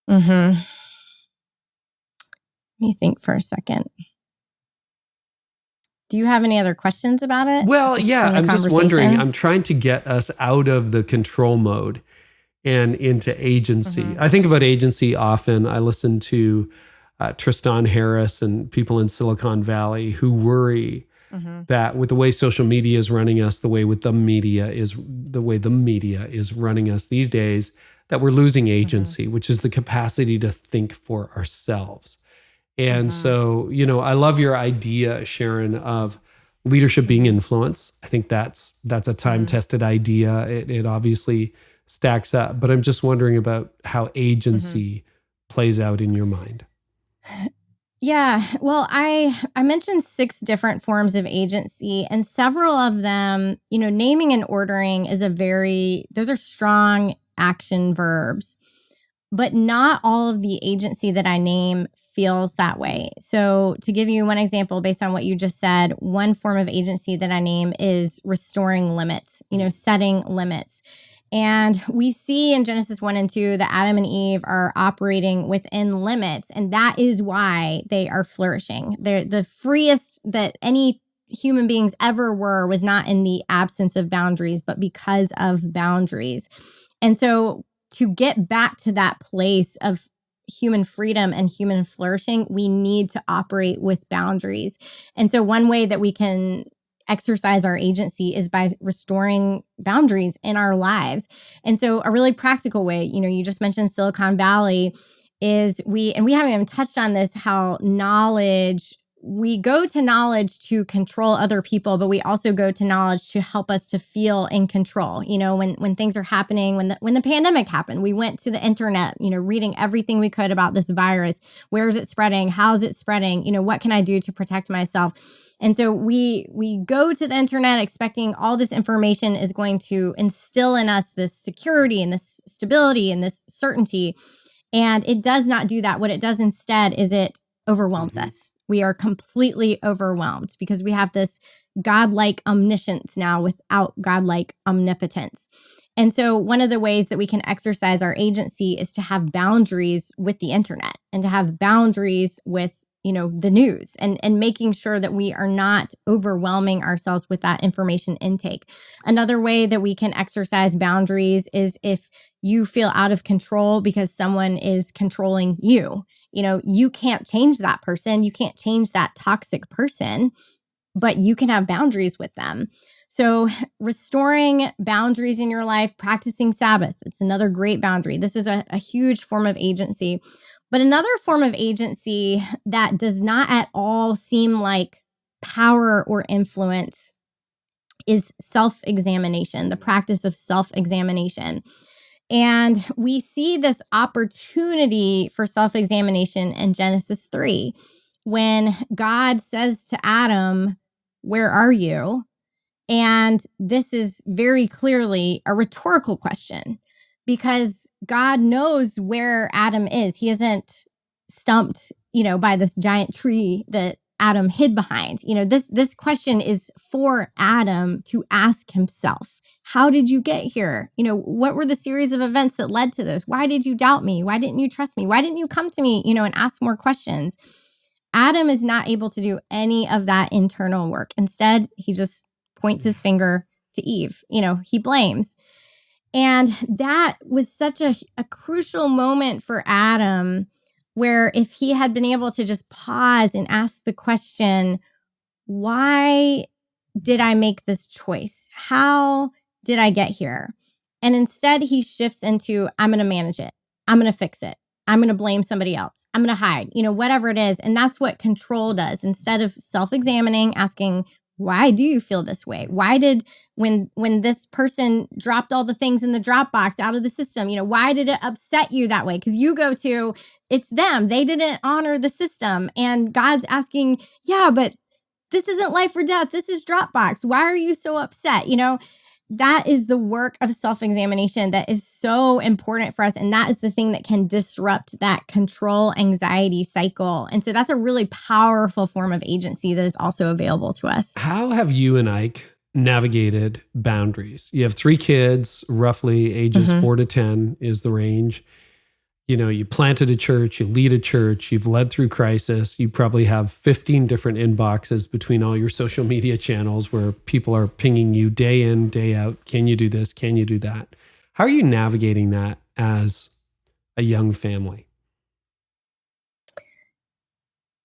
Let me think for a second. Do you have any other questions about it? Well, yeah, I'm just wondering. I'm trying to get us out of the control mode and into agency. I think about agency often. I listen to Tristan Harris and people in Silicon Valley who worry that with the way social media is running us, the way the media is running us these days, that we're losing agency, which is the capacity to think for ourselves. And so, I love your idea, Sharon, of leadership being influence. I think that's a time-tested idea. It obviously stacks up, but I'm just wondering about how agency plays out in your mind. Yeah, well, I mentioned 6 different forms of agency, and several of them, naming and ordering those are strong action verbs. But not all of the agency that I name feels that way. So to give you one example, based on what you just said, one form of agency that I name is restoring limits, setting limits. And we see in Genesis 1 and 2 that Adam and Eve are operating within limits. And that is why they are flourishing. They're the freest that any human beings ever were was not in the absence of boundaries, but because of boundaries. And so to get back to that place of human freedom and human flourishing, we need to operate with boundaries. And so one way that we can exercise our agency is by restoring boundaries in our lives. And so a really practical way, you just mentioned Silicon Valley, is we haven't even touched on this, how knowledge we go to knowledge to control other people, but we also go to knowledge to help us to feel in control. When things are happening, when the pandemic happened, we went to the internet, reading everything we could about this virus. Where is it spreading? How is it spreading? What can I do to protect myself? And so we go to the internet expecting all this information is going to instill in us this security and this stability and this certainty. And it does not do that. What it does instead is it overwhelms us. We are completely overwhelmed because we have this godlike omniscience now without godlike omnipotence. And so one of the ways that we can exercise our agency is to have boundaries with the internet and to have boundaries with the news and making sure that we are not overwhelming ourselves with that information intake. Another way that we can exercise boundaries is if you feel out of control because someone is controlling you. You can't change that person. You can't change that toxic person, but you can have boundaries with them. So restoring boundaries in your life, practicing Sabbath, it's another great boundary. This is a huge form of agency. But another form of agency that does not at all seem like power or influence is self-examination, the practice of self-examination. And we see this opportunity for self-examination in Genesis 3, when God says to Adam, "Where are you?" And this is very clearly a rhetorical question, because God knows where Adam is. He isn't stumped, by this giant tree that Adam hid behind. This question is for Adam to ask himself. How did you get here? What were the series of events that led to this? Why did you doubt me? Why didn't you trust me? Why didn't you come to me, and ask more questions? Adam is not able to do any of that internal work. Instead, he just points his finger to Eve. He blames. And that was such a crucial moment for Adam, where if he had been able to just pause and ask the question, why did I make this choice? How did I get here? And instead he shifts into, I'm going to manage it. I'm going to fix it. I'm going to blame somebody else. I'm going to hide, whatever it is. And that's what control does. Instead of self-examining, asking, why do you feel this way? Why did, when this person dropped all the things in the Dropbox out of the system, why did it upset you that way? Because you go to, it's them. They didn't honor the system. And God's asking, yeah, but this isn't life or death. This is Dropbox. Why are you so upset? That is the work of self-examination that is so important for us. And that is the thing that can disrupt that control anxiety cycle. And so that's a really powerful form of agency that is also available to us. How have you and Ike navigated boundaries? You have 3 kids, roughly ages 4 to 10 is the range. You planted a church, you lead a church, you've led through crisis. You probably have 15 different inboxes between all your social media channels where people are pinging you day in, day out. Can you do this? Can you do that? How are you navigating that as a young family?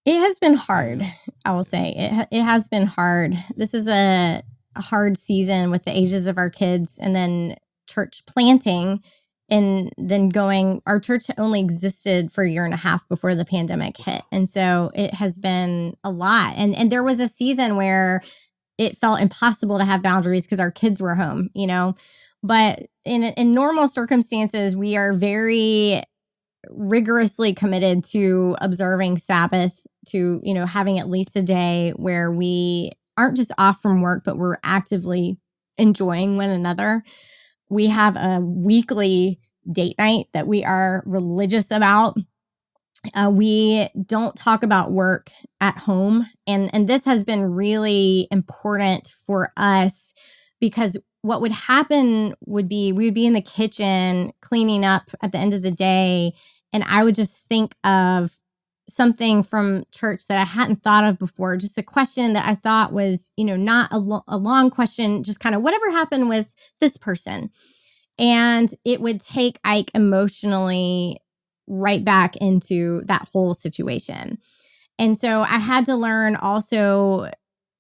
It has been hard, I will say. It has been hard. This is a hard season with the ages of our kids, and then church planting. And then our church only existed for a year and a half before the pandemic hit. And so it has been a lot. And there was a season where it felt impossible to have boundaries because our kids were home, But in normal circumstances, we are very rigorously committed to observing Sabbath, to, having at least a day where we aren't just off from work, but we're actively enjoying one another. We have a weekly date night that we are religious about. We don't talk about work at home. And this has been really important for us, because what would happen would be we would be in the kitchen cleaning up at the end of the day. And I would just think of something from church that I hadn't thought of before, just a question that I thought was, not a long question, just kind of whatever happened with this person. And it would take Ike emotionally right back into that whole situation. And so I had to learn also,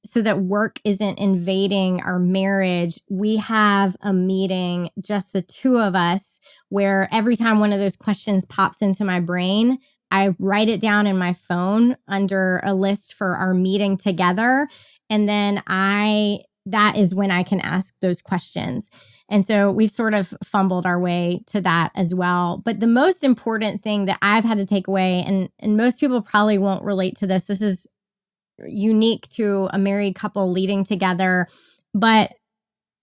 so that work isn't invading our marriage, we have a meeting, just the 2 of us, where every time one of those questions pops into my brain, I write it down in my phone under a list for our meeting together. And then that is when I can ask those questions. And so we've sort of fumbled our way to that as well. But the most important thing that I've had to take away, and most people probably won't relate to this is unique to a married couple leading together. But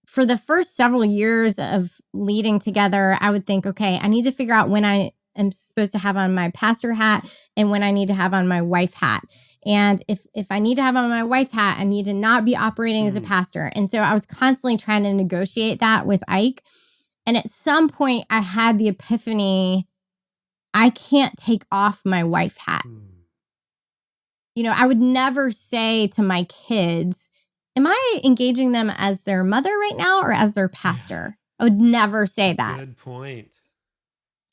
for the first several years of leading together, I would think, okay, I need to figure out when I am supposed to have on my pastor hat and when I need to have on my wife hat. And if I need to have on my wife hat, I need to not be operating as a pastor. And so I was constantly trying to negotiate that with Ike. And at some point, I had the epiphany, I can't take off my wife hat. I would never say to my kids, am I engaging them as their mother right now or as their pastor? I would never say that. Good point.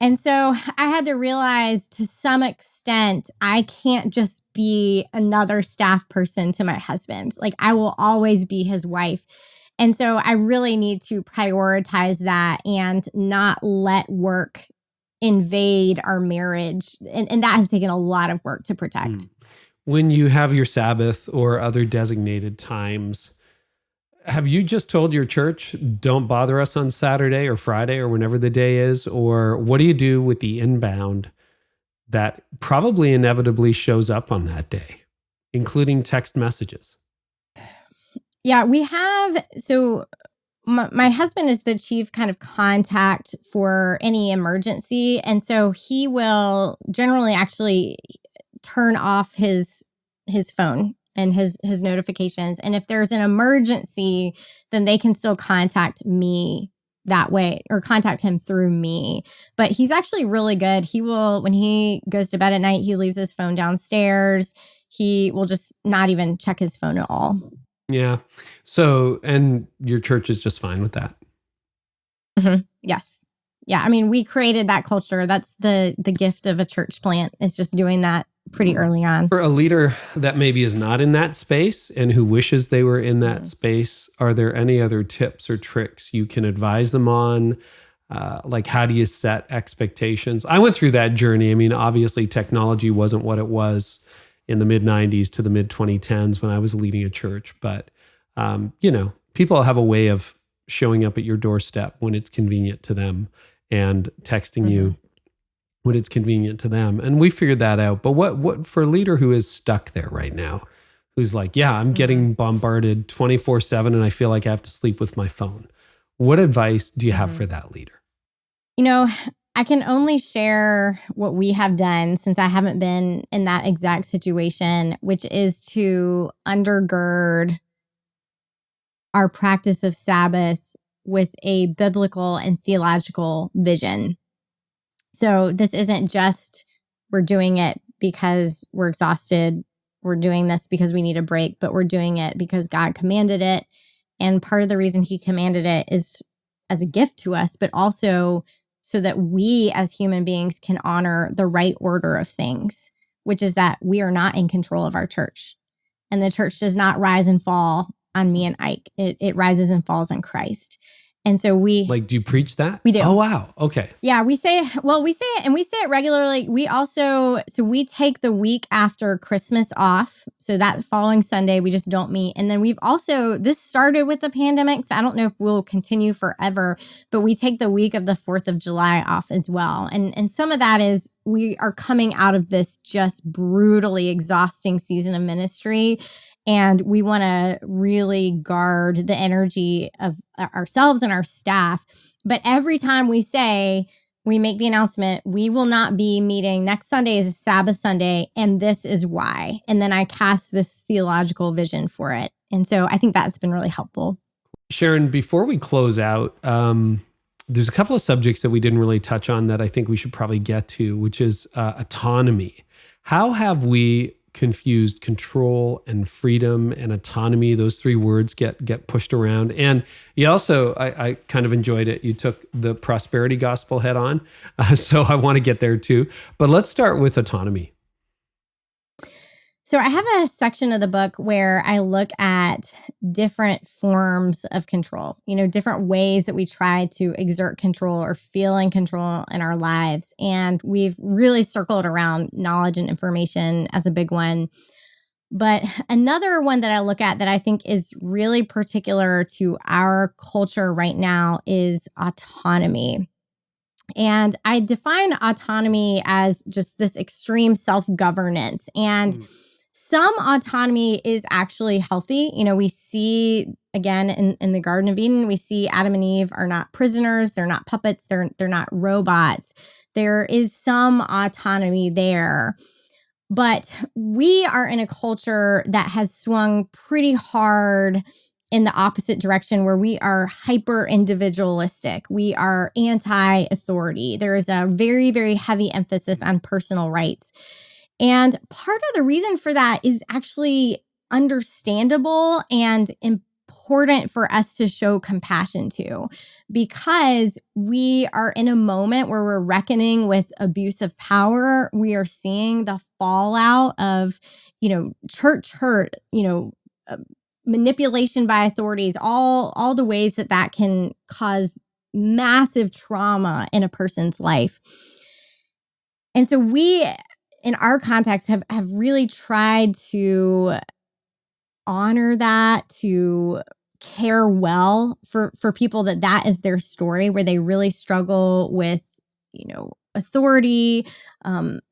And so I had to realize to some extent, I can't just be another staff person to my husband. Like I will always be his wife. And so I really need to prioritize that and not let work invade our marriage. And that has taken a lot of work to protect. When you have your Sabbath or other designated times, have you just told your church, don't bother us on Saturday or Friday or whenever the day is? Or what do you do with the inbound that probably inevitably shows up on that day, including text messages? Yeah, we have. So my husband is the chief kind of contact for any emergency. And so he will generally actually turn off his phone and his notifications. And if there's an emergency, then they can still contact me that way or contact him through me. But he's actually really good. He will, when he goes to bed at night, he leaves his phone downstairs. He will just not even check his phone at all. Yeah. So, and your church is just fine with that? Mm-hmm. Yes. Yeah. I mean, we created that culture. That's the gift of a church plant, is just doing that pretty early on. For a leader that maybe is not in that space and who wishes they were in that space, are there any other tips or tricks you can advise them on? Like, how do you set expectations? I went through that journey. I mean, obviously technology wasn't what it was in the mid-90s to the mid-2010s when I was leading a church. But, people have a way of showing up at your doorstep when it's convenient to them and texting you when it's convenient to them. And we figured that out. But what for a leader who is stuck there right now, who's like, yeah, I'm getting bombarded 24/7 and I feel like I have to sleep with my phone. What advice do you have for that leader? I can only share what we have done since I haven't been in that exact situation, which is to undergird our practice of Sabbath with a biblical and theological vision. So this isn't just we're doing it because we're exhausted. We're doing this because we need a break, but we're doing it because God commanded it. And part of the reason he commanded it is as a gift to us, but also so that we as human beings can honor the right order of things, which is that we are not in control of our church. And the church does not rise and fall on me and Ike. It rises and falls on Christ. And so do you preach that? We do. Oh, wow. Okay. Yeah, we say it, and we say it regularly. We take the week after Christmas off. So that following Sunday, we just don't meet. And then this started with the pandemic. So I don't know if we'll continue forever, but we take the week of the 4th of July off as well. And some of that is we are coming out of this just brutally exhausting season of ministry. And we want to really guard the energy of ourselves and our staff. But every time we make the announcement, we will not be meeting. Next Sunday is a Sabbath Sunday, and this is why. And then I cast this theological vision for it. And so I think that's been really helpful. Sharon, before we close out, there's a couple of subjects that we didn't really touch on that I think we should probably get to, which is autonomy. How have we confused control and freedom and autonomy? Those three words get pushed around. And you also, I kind of enjoyed it. You took the prosperity gospel head on. So I want to get there too. But let's start with autonomy. So I have a section of the book where I look at different forms of control, different ways that we try to exert control or feel in control in our lives. And we've really circled around knowledge and information as a big one. But another one that I look at that I think is really particular to our culture right now is autonomy. And I define autonomy as just this extreme self-governance. And some autonomy is actually healthy. We see, again, in the Garden of Eden, we see Adam and Eve are not prisoners. They're not puppets. They're not robots. There is some autonomy there. But we are in a culture that has swung pretty hard in the opposite direction, where we are hyper individualistic. We are anti-authority. There is a very, very heavy emphasis on personal rights. And part of the reason for that is actually understandable and important for us to show compassion to, because we are in a moment where we're reckoning with abuse of power. We are seeing the fallout of, church hurt, manipulation by authorities, all the ways that can cause massive trauma in a person's life. And so we, in our context, have really tried to honor that, to care well for people that is their story, where they really struggle with, authority,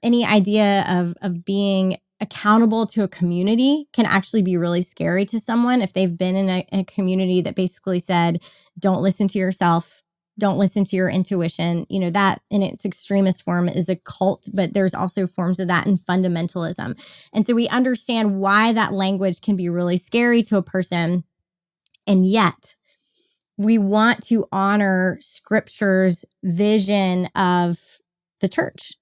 any idea of being accountable to a community can actually be really scary to someone if they've been in a community that basically said, don't listen to yourself, don't listen to your intuition. That in its extremist form is a cult, but there's also forms of that in fundamentalism. And so we understand why that language can be really scary to a person. And yet we want to honor Scripture's vision of the church,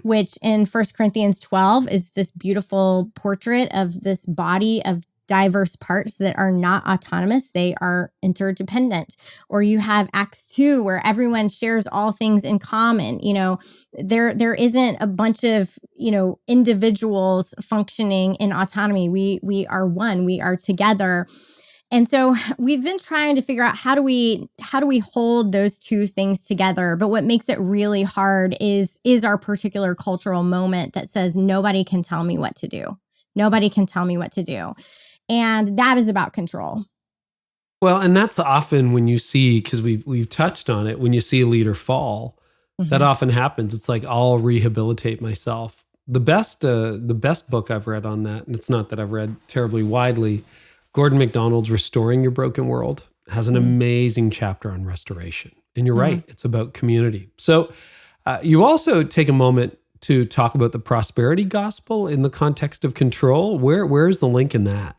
which in 1 Corinthians 12 is this beautiful portrait of this body of diverse parts that are not autonomous. They are interdependent. Or you have Acts 2, where everyone shares all things in common. There isn't a bunch of, individuals functioning in autonomy. We are one, we are together. And so we've been trying to figure out how do we hold those two things together. But what makes it really hard is our particular cultural moment that says nobody can tell me what to do. Nobody can tell me what to do. And that is about control. Well, and that's often when you see, because we've touched on it, when you see a leader fall, that often happens. It's like, I'll rehabilitate myself. The best book I've read on that, and it's not that I've read terribly widely, Gordon MacDonald's Restoring Your Broken World has an amazing chapter on restoration. And you're right, it's about community. So you also take a moment to talk about the prosperity gospel in the context of control. Where's the link in that?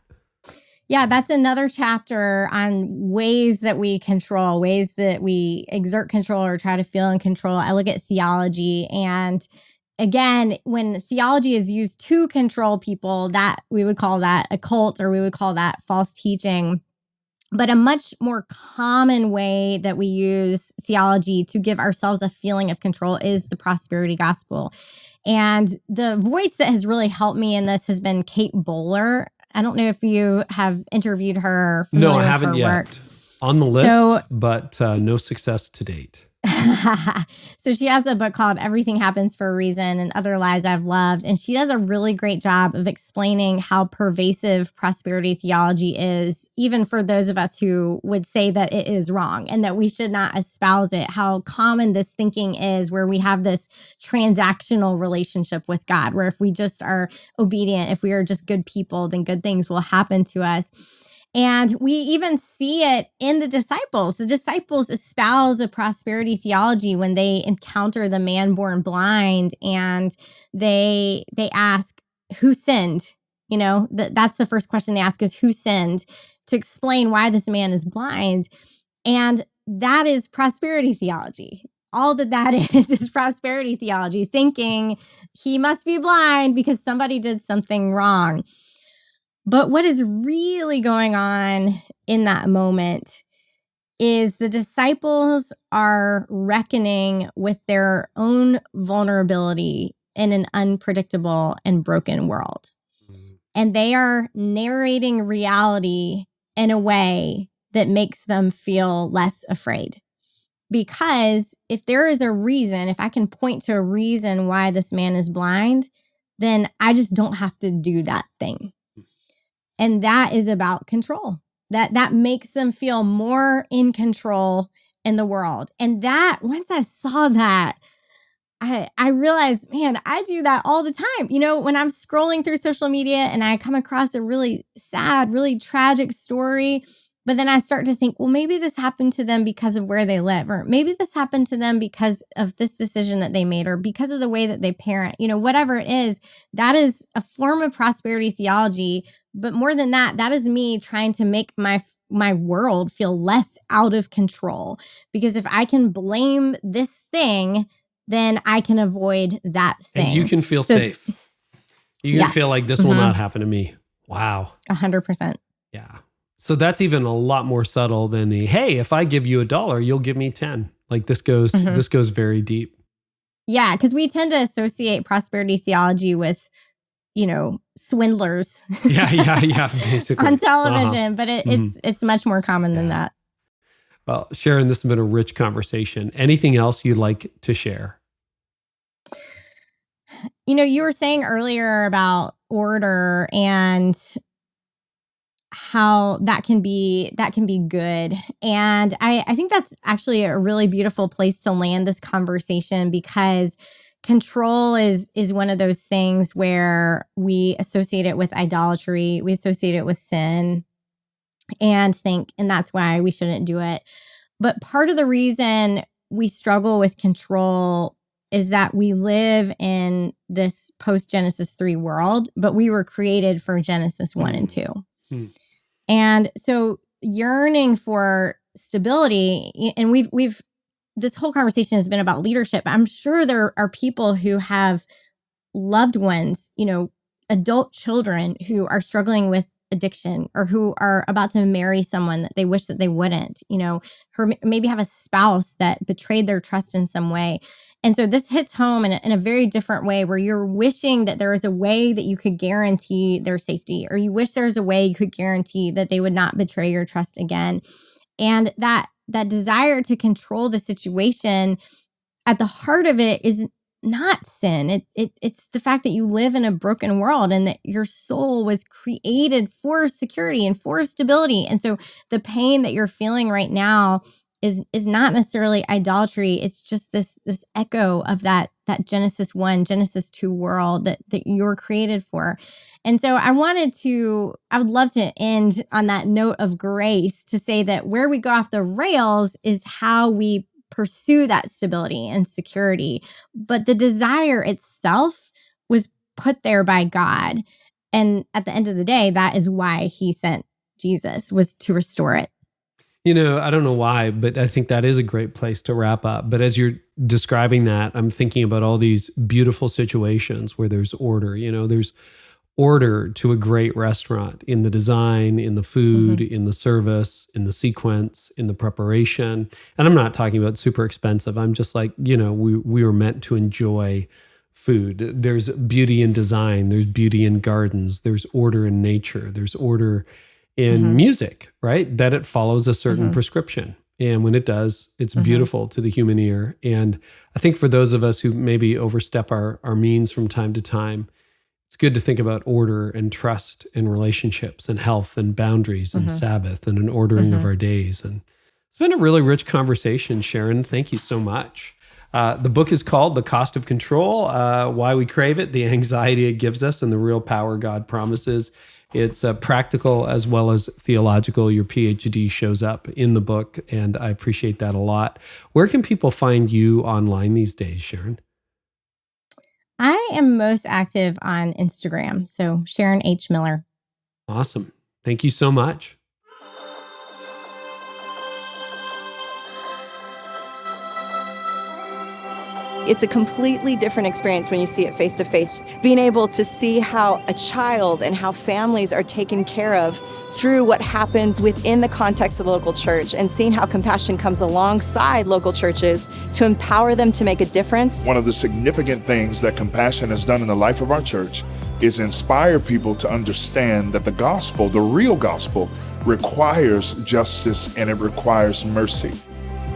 Yeah, that's another chapter on ways that we control, ways that we exert control or try to feel in control. I look at theology, and again, when theology is used to control people, that we would call that a cult, or we would call that false teaching. But a much more common way that we use theology to give ourselves a feeling of control is the prosperity gospel. And the voice that has really helped me in this has been Kate Bowler. I don't know if you have interviewed her. Or no, I haven't yet. Work. On the list, but no success to date. So she has a book called Everything Happens for a Reason and Other Lies I've Loved. And she does a really great job of explaining how pervasive prosperity theology is, even for those of us who would say that it is wrong and that we should not espouse it, how common this thinking is, where we have this transactional relationship with God, where if we just are obedient, if we are just good people, then good things will happen to us. And we even see it in the disciples. The disciples espouse a prosperity theology when they encounter the man born blind, and they ask, who sinned? That's the first question they ask, is who sinned, to explain why this man is blind. And that is prosperity theology. All that is prosperity theology, thinking he must be blind because somebody did something wrong. But what is really going on in that moment is the disciples are reckoning with their own vulnerability in an unpredictable and broken world. and they are narrating reality in a way that makes them feel less afraid. Because if there is a reason, if I can point to a reason why this man is blind, then I just don't have to do that thing. And that is about control. That makes them feel more in control in the world. And that, once I saw that, I realized, man, I do that all the time. When I'm scrolling through social media and I come across a really sad, really tragic story, but then I start to think, well, maybe this happened to them because of where they live, or maybe this happened to them because of this decision that they made, or because of the way that they parent, whatever it is, that is a form of prosperity theology. But more than that, that is me trying to make my world feel less out of control. Because if I can blame this thing, then I can avoid that thing. And you can feel safe. You can feel like this will not happen to me. Wow. 100%. Yeah. So that's even a lot more subtle than the, hey, if I give you $1, you'll give me 10. Like this goes very deep. Yeah, because we tend to associate prosperity theology with, swindlers. Yeah, basically. On television, but it's much more common than that. Well, Sharon, this has been a rich conversation. Anything else you'd like to share? You were saying earlier about order and how that can be good. And I think that's actually a really beautiful place to land this conversation, because control is one of those things where we associate it with idolatry, we associate it with sin, and that's why we shouldn't do it. But part of the reason we struggle with control is that we live in this post-Genesis 3 world, but we were created for Genesis 1 and 2. And so yearning for stability, and we've this whole conversation has been about leadership. I'm sure there are people who have loved ones, adult children who are struggling with addiction, or who are about to marry someone that they wish that they wouldn't, maybe have a spouse that betrayed their trust in some way. And so this hits home in a very different way, where you're wishing that there was a way that you could guarantee their safety, or you wish there was a way you could guarantee that they would not betray your trust again. And that desire to control the situation, at the heart of it is not sin. It's the fact that you live in a broken world, and that your soul was created for security and for stability. And so the pain that you're feeling right now is not necessarily idolatry. It's just this echo of that Genesis 1, Genesis 2 world that you're created for. And so I would love to end on that note of grace, to say that where we go off the rails is how we pursue that stability and security. But the desire itself was put there by God. And at the end of the day, that is why he sent Jesus, was to restore it. I don't know why, but I think that is a great place to wrap up. But as you're describing that, I'm thinking about all these beautiful situations where there's order. There's order to a great restaurant, in the design, in the food, in the service, in the sequence, in the preparation. And I'm not talking about super expensive. I'm just like, we were meant to enjoy food. There's beauty in design. There's beauty in gardens. There's order in nature. There's order in music, right? That it follows a certain prescription. And when it does, it's beautiful to the human ear. And I think for those of us who maybe overstep our means from time to time, it's good to think about order and trust and relationships and health and boundaries and Sabbath and an ordering of our days. And it's been a really rich conversation, Sharon. Thank you so much. The book is called The Cost of Control, Why We Crave It, the Anxiety It Gives Us, and the Real Power God Promises. It's practical as well as theological. Your PhD shows up in the book, and I appreciate that a lot. Where can people find you online these days, Sharon? I am most active on Instagram, so Sharon H. Miller. Awesome. Thank you so much. It's a completely different experience when you see it face to face. Being able to see how a child and how families are taken care of through what happens within the context of the local church, and seeing how compassion comes alongside local churches to empower them to make a difference. One of the significant things that compassion has done in the life of our church is inspire people to understand that the gospel, the real gospel, requires justice and it requires mercy.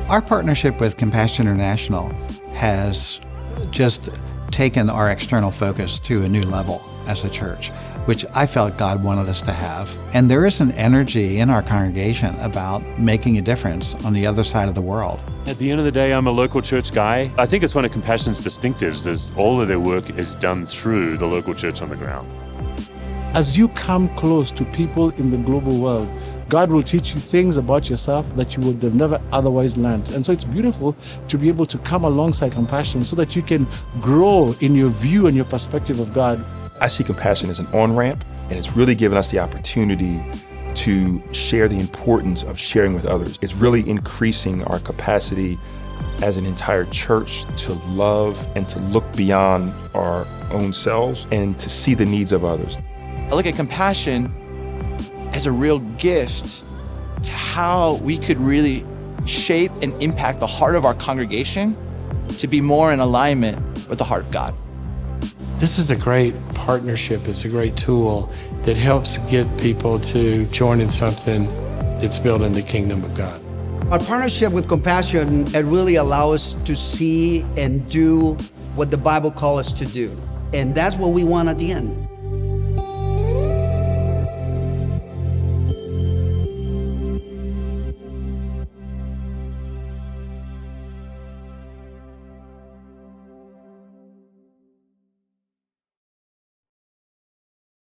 Our partnership with Compassion International has just taken our external focus to a new level as a church, which I felt God wanted us to have. And there is an energy in our congregation about making a difference on the other side of the world. At the end of the day, I'm a local church guy. I think it's one of Compassion's distinctives is all of their work is done through the local church on the ground. As you come close to people in the global world, God will teach you things about yourself that you would have never otherwise learned. And so it's beautiful to be able to come alongside Compassion so that you can grow in your view and your perspective of God. I see Compassion as an on-ramp, and it's really given us the opportunity to share the importance of sharing with others. It's really increasing our capacity as an entire church to love and to look beyond our own selves and to see the needs of others. I look at Compassion as a real gift to how we could really shape and impact the heart of our congregation to be more in alignment with the heart of God. This is a great partnership. It's a great tool that helps get people to join in something that's building the kingdom of God. Our partnership with Compassion, it really allows us to see and do what the Bible calls us to do. And that's what we want at the end.